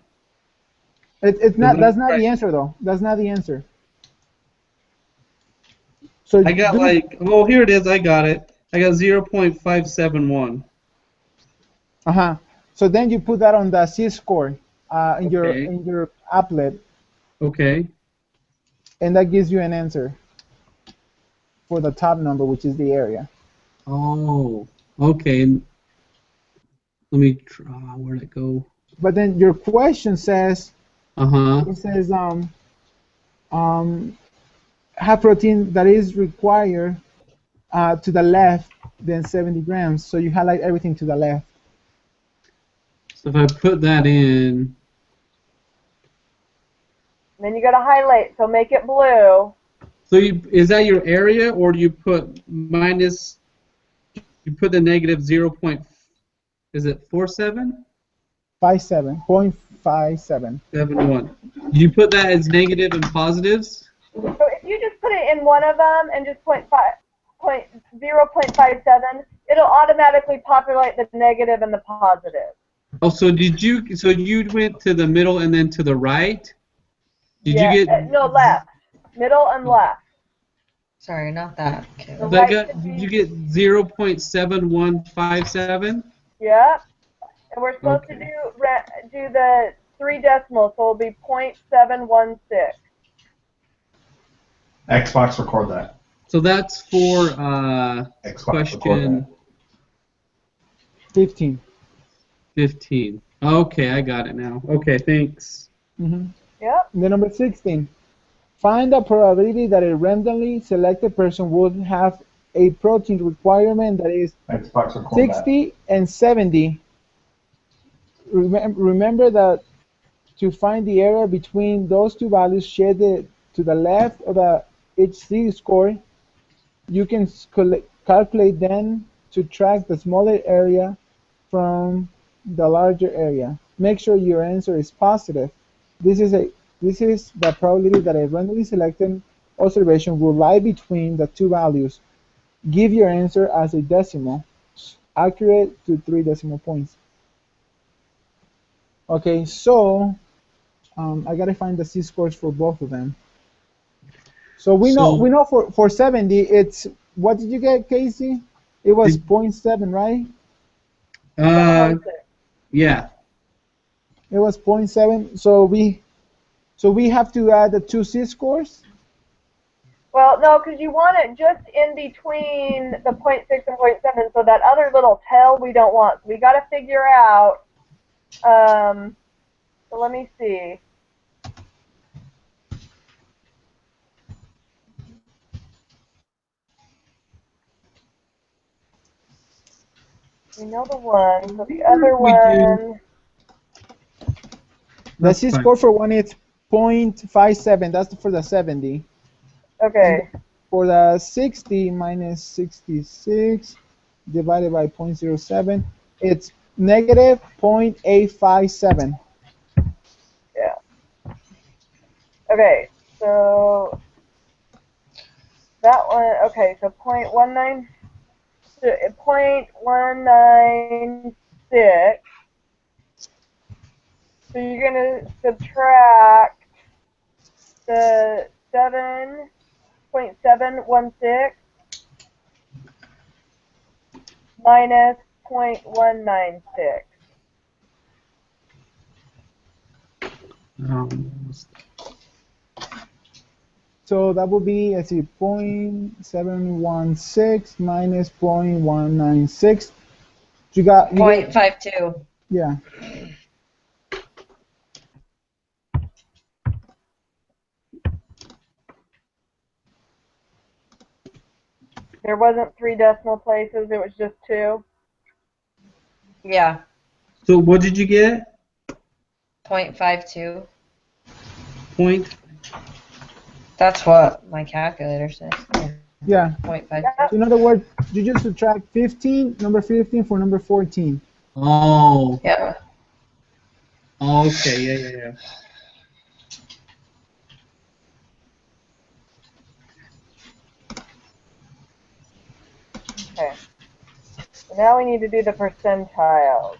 Speaker 2: It's not. That's not
Speaker 3: Right.
Speaker 2: the answer though. That's not the answer. So
Speaker 3: I got like, oh, here it is. I got it. I got 0.571.
Speaker 2: Uh-huh. So then you put that on the C-score in
Speaker 3: Okay.
Speaker 2: your applet,
Speaker 3: Okay.
Speaker 2: and that gives you an answer for the top number, which is the area.
Speaker 3: Oh, okay. Let me try. Where'd it go?
Speaker 2: But then your question says,
Speaker 3: Uh-huh.
Speaker 2: it says have protein that is required to the left than 70 grams. So you highlight everything to the left.
Speaker 3: So if I put that in,
Speaker 1: Then you got to highlight, so make it blue.
Speaker 3: so is that your area, or do you put minus? You put the negative 0. Is it 47?
Speaker 2: 0.57.
Speaker 3: 71. Do you put that as negative and positives?
Speaker 1: So if you just put it in one of them and just 0.57, it'll automatically populate the negative and the positive.
Speaker 3: Oh, so so you went to the middle and then to the right? Did you get?
Speaker 1: No, left. Middle and left.
Speaker 4: Sorry, not that. Okay.
Speaker 1: The
Speaker 3: Did
Speaker 1: right should
Speaker 3: you
Speaker 1: be,
Speaker 3: get 0.7157?
Speaker 1: yeah. And we're supposed to
Speaker 3: Okay.
Speaker 1: do the 3 decimals, so it'll be 0.716.
Speaker 5: Xbox record that.
Speaker 3: So that's for
Speaker 5: Xbox record
Speaker 3: question
Speaker 2: 15.
Speaker 3: 15. Okay, I got it now. Okay, thanks.
Speaker 2: Mm-hmm.
Speaker 1: Yep.
Speaker 2: And then number 16. Find the probability that a randomly selected person would have a protein requirement that is
Speaker 5: that. Xbox record
Speaker 2: 60 and 70. Remember that to find the area between those two values shaded to the left of the HC score, you can calculate then to track the smaller area from the larger area. Make sure your answer is positive. This is the probability that a randomly selected observation will lie between the two values. Give your answer as a decimal, accurate to 3 decimal points. Okay, so I gotta find the C-scores for both of them. So we know for 70, it's, what did you get, Casey? It was 0.7, right?
Speaker 3: Yeah.
Speaker 2: It was 0.7. So we have to add the 2 C-scores.
Speaker 1: Well, no, because you want it just in between the 0.6 and 0.7, so that other little tail we don't want. So we got to figure out. So let me see. We know the one, so the other one.
Speaker 2: The C-score for one is 0.57. That's for the 70.
Speaker 1: Okay.
Speaker 2: And for the 60 minus 66 divided by 0.07, it's negative 0.857.
Speaker 1: Yeah. Okay, so that one, okay, so 0.196. So you're going to subtract the 7.716 minus 0.196.
Speaker 2: So that would be, let's see, 0.716 minus 0.196. You got
Speaker 4: 0.52.
Speaker 2: Yeah.
Speaker 1: There wasn't 3 decimal places, it was just 2.
Speaker 4: Yeah.
Speaker 3: So what did you get?
Speaker 4: 0.52.
Speaker 3: Point.
Speaker 4: That's what my calculator says.
Speaker 2: Yeah.
Speaker 4: 0.52.
Speaker 2: So in other words, you just subtract 15, number 15 for number 14.
Speaker 3: Oh.
Speaker 4: Yeah.
Speaker 3: Okay. Yeah.
Speaker 1: Okay. So now we need to do the percentiles.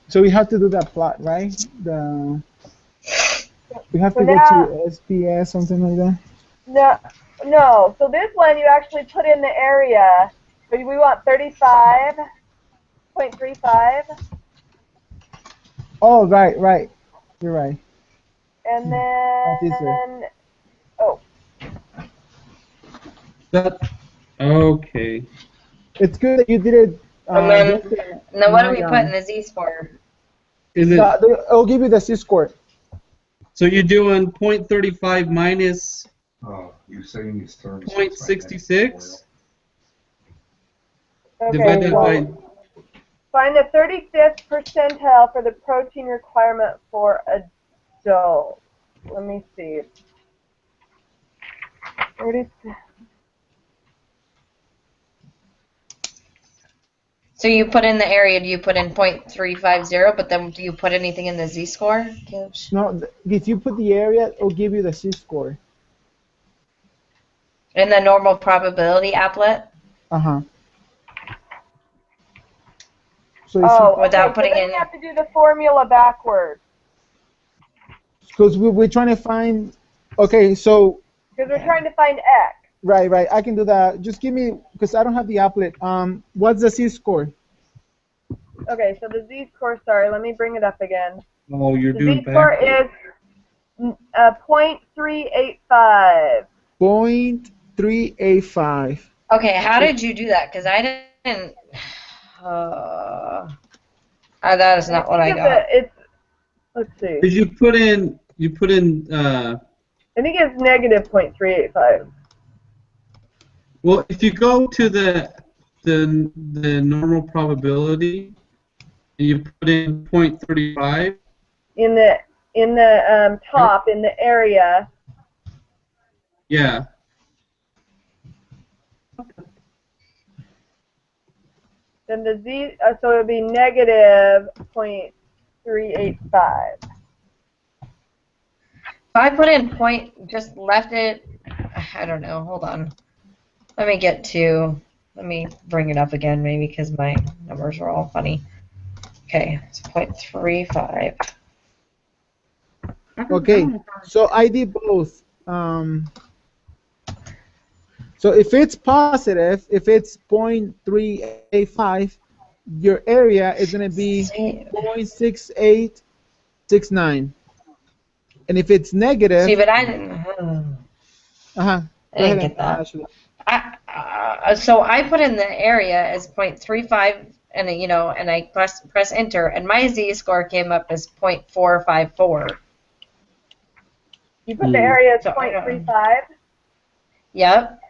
Speaker 2: So we have to do that plot, right? We have
Speaker 1: So
Speaker 2: to go
Speaker 1: now-
Speaker 2: to SPS, something like that.
Speaker 1: No. So this one, you actually put in the area. So we want 35.35.
Speaker 2: Oh, right. You're right.
Speaker 1: And
Speaker 2: That is
Speaker 1: then, oh,
Speaker 3: Okay.
Speaker 2: It's good that you did it.
Speaker 4: And then,
Speaker 2: yesterday.
Speaker 4: and then what do we
Speaker 2: My,
Speaker 4: put in the z-score?
Speaker 3: Is it?
Speaker 2: I'll give you the C-score.
Speaker 3: So you're doing 0.35 minus
Speaker 5: Oh, you're saying these terms.
Speaker 3: 0.66
Speaker 1: okay.
Speaker 3: divided
Speaker 1: Well,
Speaker 3: by.
Speaker 1: find the 35th percentile for the protein requirement for adults. Let me see. 30,
Speaker 4: So you put in the area, do you put in 0.350, but then do you put anything in the z-score?
Speaker 2: No, if you put the area, it'll give you the C-score.
Speaker 4: In the normal probability applet?
Speaker 2: So
Speaker 4: Without
Speaker 1: okay,
Speaker 4: putting
Speaker 1: so then
Speaker 4: in-
Speaker 1: we have to do the formula backwards.
Speaker 2: because we're trying to find. Okay, so
Speaker 1: Because we're trying to find X.
Speaker 2: right. I can do that. Just give me, because I don't have the applet. What's the C-score?
Speaker 1: Okay, so the z-score, sorry, let me bring it up again.
Speaker 3: Oh, you're
Speaker 1: The
Speaker 3: doing
Speaker 1: z-score
Speaker 3: backwards.
Speaker 1: is 0.385.
Speaker 2: 0.385.
Speaker 4: Okay, how did you do that? Because I didn't. That is not what I got.
Speaker 1: Let's see.
Speaker 3: Did you put in? You put in.
Speaker 1: I think it's negative 0.385.
Speaker 3: Well, if you go to the normal probability and you put in 0.35.
Speaker 1: In the top, in the area.
Speaker 3: Yeah.
Speaker 1: Then the z, so it would be negative 0.385.
Speaker 4: If I put in just left it, I don't know, hold on. Let me bring it up again maybe because my numbers are all funny. Okay, it's 0.35.
Speaker 2: Okay, so I did both. So if it's positive, if it's 0.385, your area is going to be 0.6869. And if it's negative,
Speaker 4: See, but I didn't.
Speaker 2: I
Speaker 4: didn't get that. So I put in the area as 0.35, and and I press enter, and my z-score came up as 0.454.
Speaker 1: You put the area as
Speaker 4: So I don't-
Speaker 1: 0.35?
Speaker 4: Yep.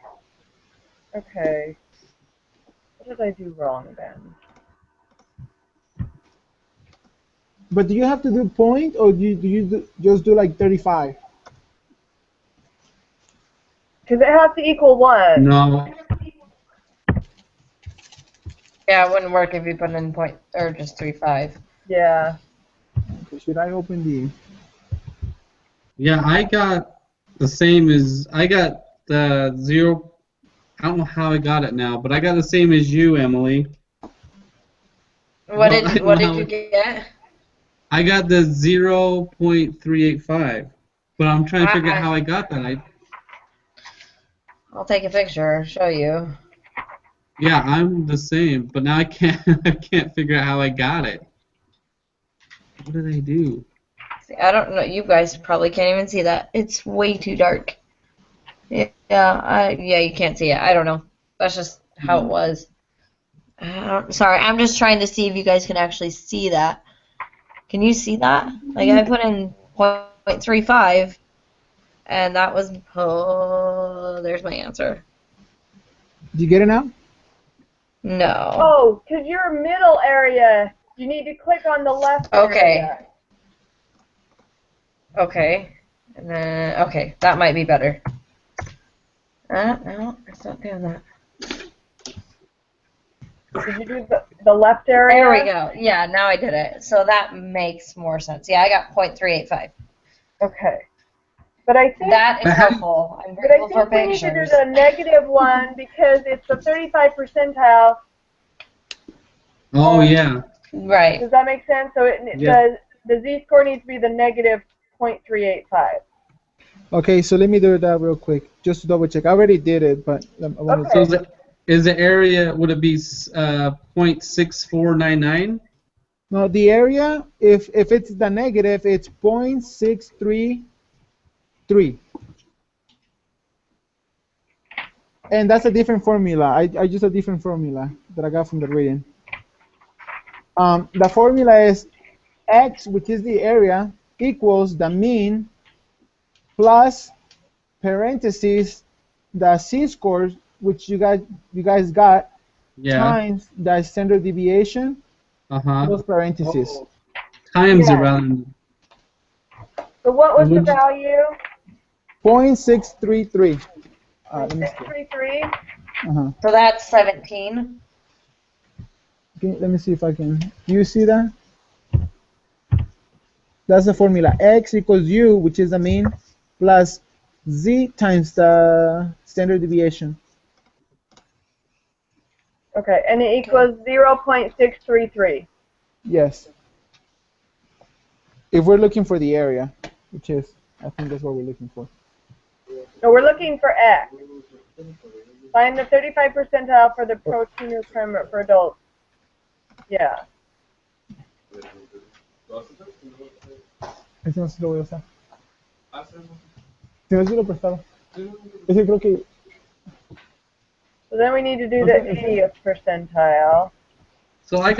Speaker 1: Okay. What did I do wrong then?
Speaker 2: but do you have to do point, or do you just do like 35?
Speaker 1: Because it has to equal 1.
Speaker 3: No.
Speaker 4: Yeah, it wouldn't work if you put in point or just 3.5.
Speaker 1: Yeah.
Speaker 2: Okay, should I open the...
Speaker 3: Yeah, I got the same as I got the 0. I don't know how I got it now, but I got the same as you, Emily.
Speaker 4: What
Speaker 3: Well, I
Speaker 4: did
Speaker 3: don't
Speaker 4: you
Speaker 3: know.
Speaker 4: get?
Speaker 3: I got the 0.385, but I'm trying to figure out how I got that.
Speaker 4: I'll take a picture, show you.
Speaker 3: Yeah, I'm the same, but now I can't figure out how I got it. What did I do?
Speaker 4: See, I don't know. You guys probably can't even see that. It's way too dark. Yeah, you can't see it. I don't know. That's just how it was. Sorry, I'm just trying to see if you guys can actually see that. Can you see that? Like I put in 0.35, and that was. Oh, there's my answer.
Speaker 2: Did you get it now?
Speaker 4: No.
Speaker 1: Oh, because your middle area, you need to click on the left area.
Speaker 4: Okay. And then, okay, that might be better. No, it's not doing that.
Speaker 1: Did you do the left area?
Speaker 4: There we go. Yeah, now I did it. So that makes more sense. Yeah, I got 0.385.
Speaker 1: Okay. But I think
Speaker 4: That is
Speaker 3: But how do you-
Speaker 4: helpful. I'm
Speaker 1: But I
Speaker 4: grateful for
Speaker 1: think we need to do
Speaker 4: pictures.
Speaker 1: the negative one because it's the 35 percentile.
Speaker 3: Oh yeah.
Speaker 4: Right.
Speaker 1: Does that make sense? So
Speaker 3: Yeah.
Speaker 1: the z-score needs to be the negative 0.385.
Speaker 2: Okay, so let me do that real quick, just to double check. I already did it, but I wanted
Speaker 1: Okay.
Speaker 3: So is the area, would it be 0.6499?
Speaker 2: No, the area, if it's the negative, it's 0.633. And that's a different formula. I use a different formula that I got from the reading. The formula is x, which is the area, equals the mean plus parentheses the z-score, which you guys got,
Speaker 3: Yeah.
Speaker 2: times the standard deviation,
Speaker 3: Uh-huh.
Speaker 2: those parentheses.
Speaker 3: Times
Speaker 1: Yeah.
Speaker 3: around.
Speaker 1: So what was the
Speaker 3: Would you-
Speaker 1: value?
Speaker 2: 0.633. Let me see.
Speaker 1: 633.
Speaker 2: Uh-huh.
Speaker 4: So that's 17.
Speaker 2: Let me see if I can. Do you see that? That's the formula. X equals U, which is the mean, plus Z times the standard deviation.
Speaker 1: Okay, and it equals 0.633.
Speaker 2: Yes. If we're looking for the area, which is, I think that's what we're looking for.
Speaker 1: So we're looking for X. Find the 35 percentile for the proteinuria for adults. Yeah.
Speaker 2: Ese no se lo voy a usar. Si no se lo prestaba. Ese creo que.
Speaker 1: So then we need to do the 80th percentile.
Speaker 3: So I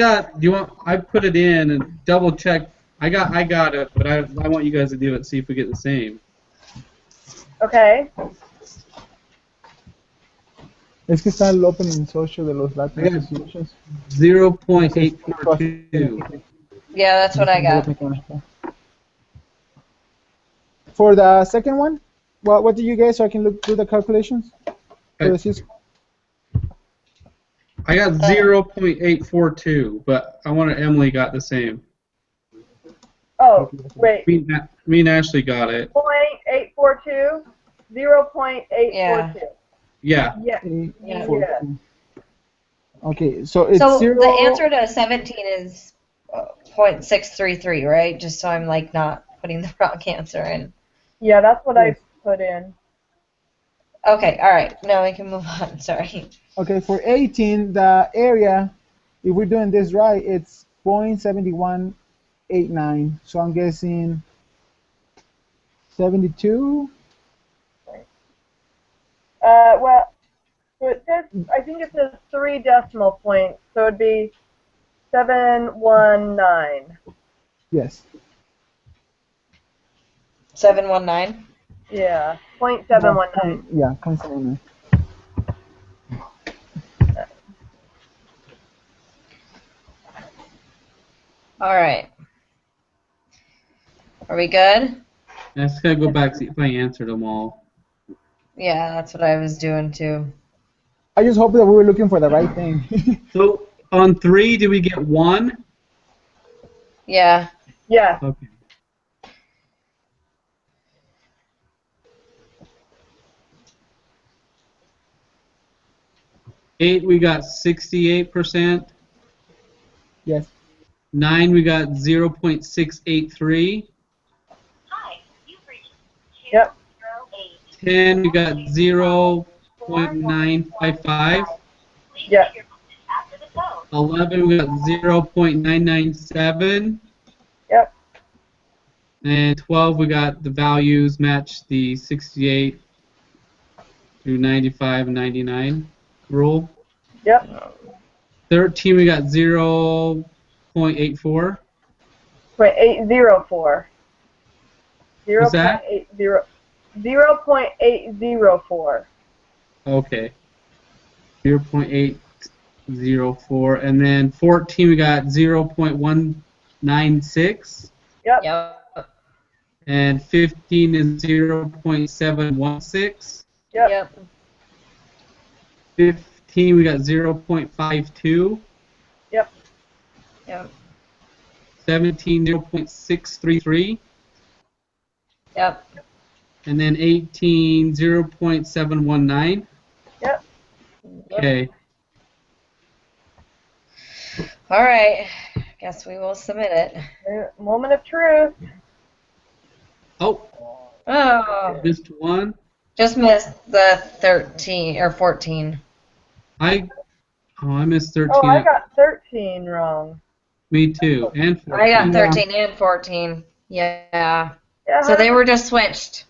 Speaker 3: put it in and double check. I got it, but I want you guys to do it, see if we get the same.
Speaker 1: Okay.
Speaker 2: Es que está el opening social de los Latin
Speaker 3: Yeah.
Speaker 2: Associations.
Speaker 3: 0.842.
Speaker 4: Yeah, that's what I got.
Speaker 2: For the second one, what do you guys, so I can do the calculations? For the C-score?
Speaker 3: I got 0.842, but I wanted Emily got the same.
Speaker 1: Oh, wait.
Speaker 3: Me and Ashley got it.
Speaker 1: 0.842? 0.842.
Speaker 3: Yeah.
Speaker 1: Yeah.
Speaker 4: Yeah.
Speaker 1: Yeah.
Speaker 2: Okay, so it's
Speaker 4: So
Speaker 2: 0.
Speaker 4: the answer to 17 is 0.633, right? Just so I'm like not putting the wrong answer in.
Speaker 1: Yeah, that's what
Speaker 2: Yes.
Speaker 1: I put in.
Speaker 4: Okay, all right. Now we can move on. Sorry.
Speaker 2: Okay, for 18, the area, if we're doing this right, it's 0.7189. So I'm guessing 72.
Speaker 1: Well, so it says, I think it says 3 decimal points, so it'd be 719.
Speaker 2: Yes.
Speaker 4: 719.
Speaker 1: Yeah, 0.719.
Speaker 2: Yeah, 0.79.
Speaker 4: All right. Are we good?
Speaker 3: I just gotta go back see if I answered them all.
Speaker 4: Yeah, that's what I was doing too.
Speaker 2: I just hope that we were looking for the right thing.
Speaker 3: So on 3, did we get 1?
Speaker 4: Yeah.
Speaker 1: Yeah.
Speaker 3: Okay. Eight, we got 68%.
Speaker 2: Yes.
Speaker 3: 9, we got 0.683.
Speaker 1: Yep.
Speaker 3: 10, we got 0.955.
Speaker 1: Yep.
Speaker 3: 11, we got 0.997.
Speaker 1: Yep.
Speaker 3: And 12, we got the values match the 68 through 95 and 99 rule.
Speaker 1: Yep.
Speaker 3: 13, we got 0.84.
Speaker 1: 0.804.
Speaker 3: What's that?
Speaker 1: 0.804.
Speaker 3: Okay. 0.804. And then 14, we got 0.196.
Speaker 1: Yep.
Speaker 4: Yep.
Speaker 3: And 15 is 0.716.
Speaker 1: Yep.
Speaker 3: 15, we got 0.52.
Speaker 1: Yep.
Speaker 4: Yep.
Speaker 3: 17, 0.633.
Speaker 4: Yep.
Speaker 3: And then 18, 0.719.
Speaker 1: Yep.
Speaker 3: Okay.
Speaker 4: All right. Guess we will submit it.
Speaker 1: Moment of truth.
Speaker 3: Oh,
Speaker 4: Oh,
Speaker 3: missed one.
Speaker 4: just missed the 13 or 14.
Speaker 3: I missed 13.
Speaker 1: Oh, I got 13 wrong.
Speaker 3: Me too. And 14.
Speaker 4: I got
Speaker 2: Yeah.
Speaker 4: 13 and 14. Yeah.
Speaker 1: Yeah,
Speaker 4: So they were just switched.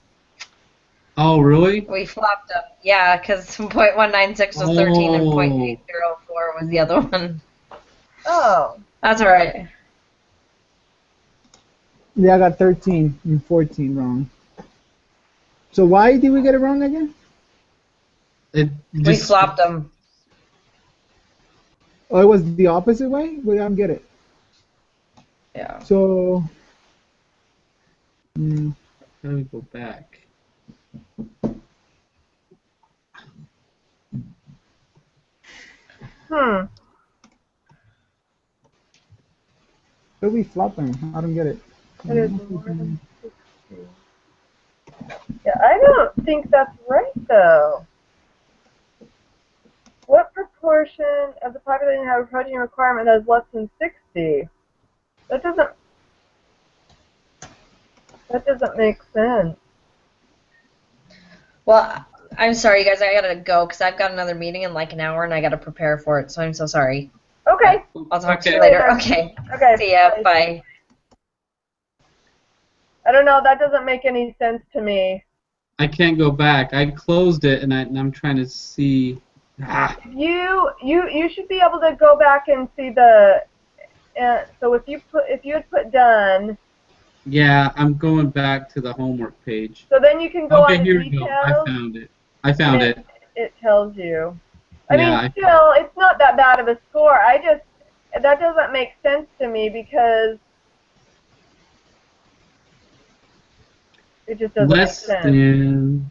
Speaker 3: Oh, really?
Speaker 4: We flopped them. Yeah, because .196 was 13 and
Speaker 3: Oh.
Speaker 4: .804 was the other one.
Speaker 1: Oh.
Speaker 4: That's all right.
Speaker 2: Yeah, I got 13 and 14 wrong. So why did we get it wrong again?
Speaker 3: It
Speaker 4: We
Speaker 3: just
Speaker 4: flopped them.
Speaker 2: Oh, it was the opposite way? We don't get it.
Speaker 4: Yeah.
Speaker 2: So,
Speaker 3: Let me go back.
Speaker 2: where we flopping? I don't get it.
Speaker 1: It is more than 60. Yeah, I don't think that's right, though. What proportion of the population have a protein requirement that is less than 60? That doesn't make sense.
Speaker 4: Well, I'm sorry, you guys. I gotta go because I've got another meeting in like an hour and I gotta prepare for it. So I'm so sorry.
Speaker 1: Okay.
Speaker 4: I'll talk to you
Speaker 3: Okay.
Speaker 4: later. Okay.
Speaker 1: Okay.
Speaker 4: See ya. Bye.
Speaker 1: I don't know. That doesn't make any sense to me.
Speaker 3: I can't go back. I closed it, and I'm trying to see.
Speaker 1: You should be able to go back and see the. So if you had put done.
Speaker 3: Yeah, I'm going back to the homework page.
Speaker 1: So then you can go
Speaker 3: Okay,
Speaker 1: on
Speaker 3: here
Speaker 1: to
Speaker 3: we go.
Speaker 1: details.
Speaker 3: I found it. I found it.
Speaker 1: It tells you. I
Speaker 3: Yeah,
Speaker 1: mean, still, it's not that bad of a score. That doesn't make sense to me because it just doesn't
Speaker 3: Less
Speaker 1: make sense.
Speaker 3: than.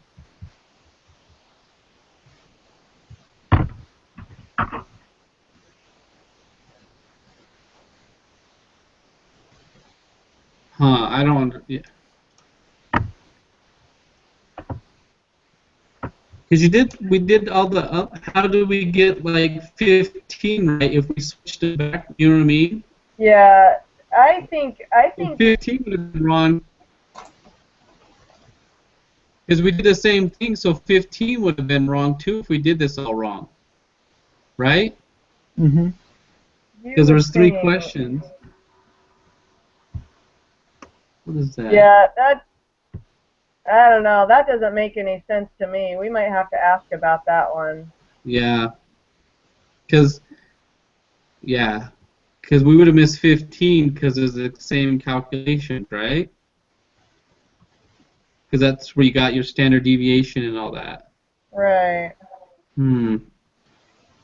Speaker 3: I don't. Yeah. Because we did all the. How did we get like 15 right if we switched it back? You know what I mean?
Speaker 1: Yeah, I think.
Speaker 3: So 15 would have been wrong. Because we did the same thing, so 15 would have been wrong too if we did this all wrong. Right?
Speaker 2: mm-hmm.
Speaker 3: Because there was 3 questions. What is that?
Speaker 1: Yeah, I don't know. That doesn't make any sense to me. We might have to ask about that one.
Speaker 3: Yeah. Because we would have missed 15 because it was the same calculation, right? Because that's where you got your standard deviation and all that.
Speaker 1: Right.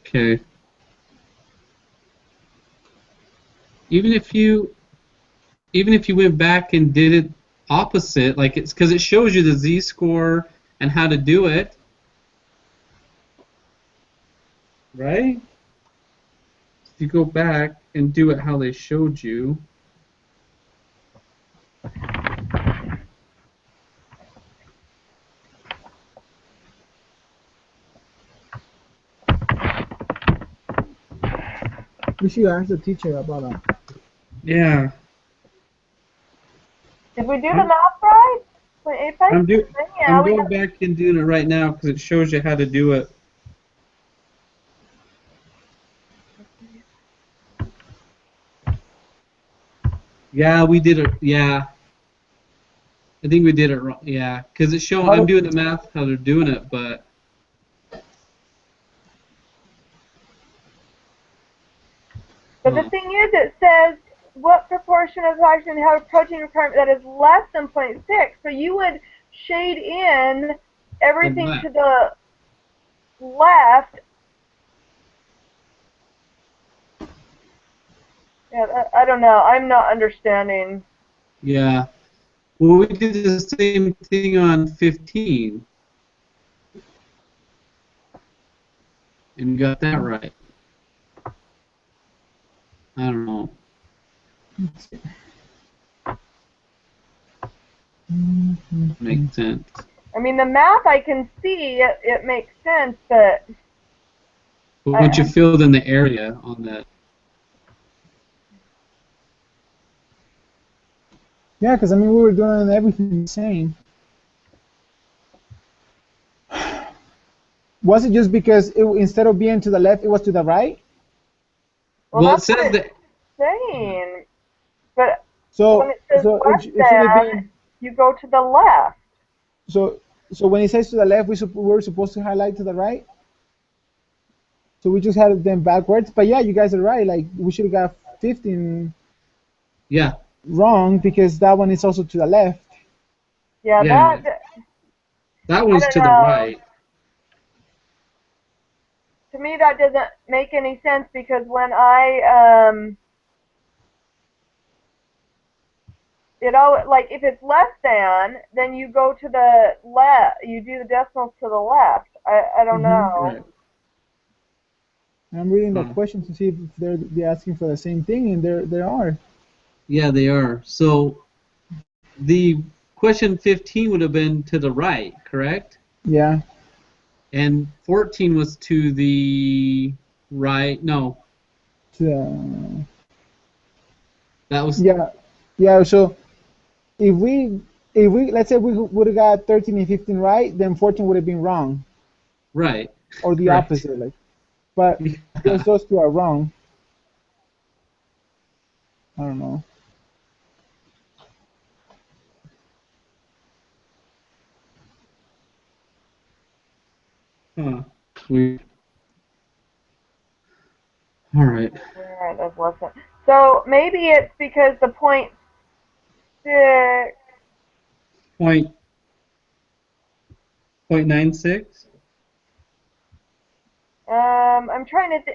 Speaker 3: Okay. Even if you went back and did it opposite, like it's because it shows you the z-score and how to do it, right? If you go back and do it how they showed you.
Speaker 2: We should ask the teacher about that.
Speaker 3: Yeah.
Speaker 1: Did we do the math right?
Speaker 3: I'm
Speaker 1: Yeah,
Speaker 3: going back and doing it right now because it shows you how to do it. Yeah, we did it. Yeah. I think we did it wrong. Yeah, because it's showing. I'm doing the math how they're doing it, but.
Speaker 1: But the thing is, it says what proportion of oxygen have a protein requirement that is less than 0.6. So you would shade in everything to the left. Yeah, I don't know. I'm not understanding.
Speaker 3: Yeah. Well, we did the same thing on 15. And got that right. I don't know. Makes sense.
Speaker 1: I mean, the math I can see, it makes sense, but
Speaker 3: But once you filled in the area on that.
Speaker 2: Yeah, because I mean we were doing everything the same. Was it just because instead of being to the left, it was to the right?
Speaker 1: well,
Speaker 3: Well, it
Speaker 1: that's what
Speaker 3: says
Speaker 1: it's
Speaker 3: that.
Speaker 1: saying. But
Speaker 2: So
Speaker 1: when it says
Speaker 2: so
Speaker 1: left
Speaker 2: it should have
Speaker 1: then,
Speaker 2: been
Speaker 1: you go to the left.
Speaker 2: so when it says to the left, we're supposed to highlight to the right. So we just had them backwards. But yeah, you guys are right. Like we should have got 15
Speaker 3: Yeah.
Speaker 2: wrong because that one is also to the left.
Speaker 1: Yeah,
Speaker 3: Yeah. That one's
Speaker 1: don't
Speaker 3: to the
Speaker 1: know.
Speaker 3: right.
Speaker 1: To me, that doesn't make any sense because when I like if it's less than, then you go to the left. You do the decimals to the left. I don't know.
Speaker 3: Right.
Speaker 2: I'm reading the question to see if they're asking for the same thing, and there are.
Speaker 3: Yeah, they are. So the question 15 would have been to the right, correct?
Speaker 2: Yeah.
Speaker 3: And 14 was to the right. No, that was
Speaker 2: Yeah. So if we let's say we would have got 13 and 15 right, then 14 would have been wrong,
Speaker 3: right.
Speaker 2: or the
Speaker 3: Correct.
Speaker 2: opposite, like. But just those two are wrong. I don't know.
Speaker 3: Huh. We. All right.
Speaker 1: All right, let's listen. So maybe it's because the point 6.
Speaker 3: Point 96.
Speaker 1: I'm trying to.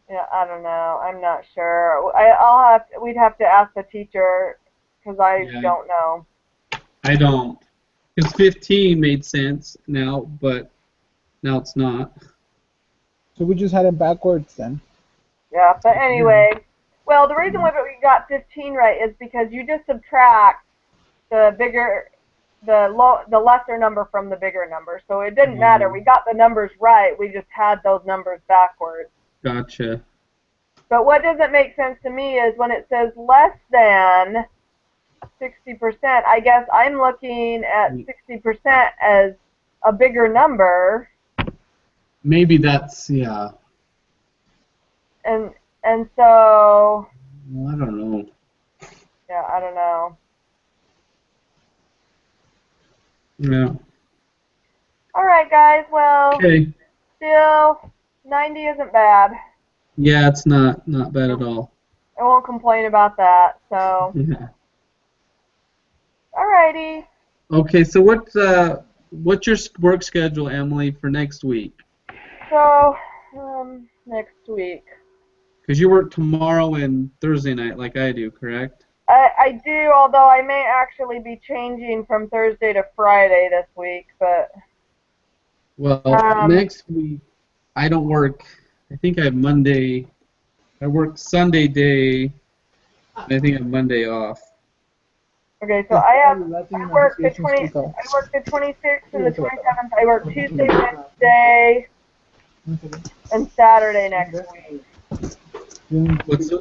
Speaker 1: Yeah, I don't know. I'm not sure. We'd have to ask the teacher because I don't know.
Speaker 3: I don't. Because 15 made sense now, but now it's not.
Speaker 2: So we just had it backwards then.
Speaker 1: Yeah, but anyway, well, the reason why we got 15 right is because you just subtract the lesser number from the bigger number. So it didn't matter. We got the numbers right. We just had those numbers backwards.
Speaker 3: Gotcha.
Speaker 1: But what doesn't make sense to me is when it says less than 60%, I guess I'm looking at 60% as a bigger number.
Speaker 3: Maybe that's, yeah.
Speaker 1: And so.
Speaker 3: Well, I don't know.
Speaker 1: Yeah, I don't know.
Speaker 3: Yeah.
Speaker 1: All right, guys. Well,
Speaker 3: Okay.
Speaker 1: still 90 isn't bad.
Speaker 3: Yeah, it's not bad at all.
Speaker 1: I won't complain about that. So.
Speaker 3: Yeah.
Speaker 1: All righty.
Speaker 3: Okay, so what's your work schedule, Emily, for next week?
Speaker 1: So next week.
Speaker 3: Because you work tomorrow and Thursday night like I do, correct?
Speaker 1: I do, although I may actually be changing from Thursday to Friday this week, but.
Speaker 3: Well, next week I don't work. I think I have Monday. I work Sunday day. And I think I have Monday off.
Speaker 1: Okay, so I work the 26th and the 27th. I work Tuesday, Wednesday, and Saturday next week.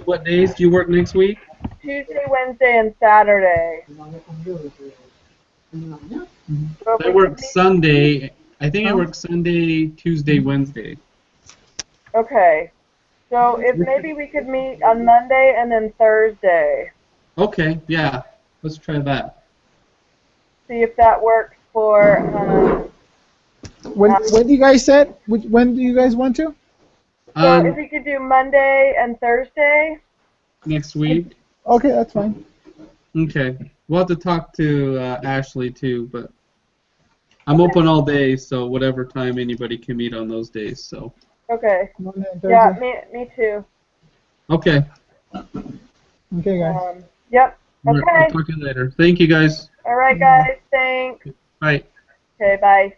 Speaker 3: What days do you work next week?
Speaker 1: Tuesday, Wednesday, and Saturday. So
Speaker 3: I work Sunday. I think I work Sunday, Tuesday, Wednesday.
Speaker 1: Okay. So if maybe we could meet on Monday and then Thursday.
Speaker 3: Okay, yeah. Let's try that.
Speaker 1: See if that works for.
Speaker 2: When do you guys set? When do you guys want to?
Speaker 1: So if we could do Monday and Thursday.
Speaker 3: Next week.
Speaker 2: Okay, that's fine.
Speaker 3: Okay. We'll have to talk to Ashley too, but I'm open all day, so whatever time anybody can meet on those days. So.
Speaker 1: Okay.
Speaker 2: Monday and Thursday.
Speaker 1: Yeah, me too.
Speaker 3: Okay.
Speaker 2: Okay, guys.
Speaker 1: Yep. Okay.
Speaker 3: I'll talk to you later. Thank you, guys.
Speaker 1: All right, guys. Thanks.
Speaker 3: Bye.
Speaker 1: Okay, bye.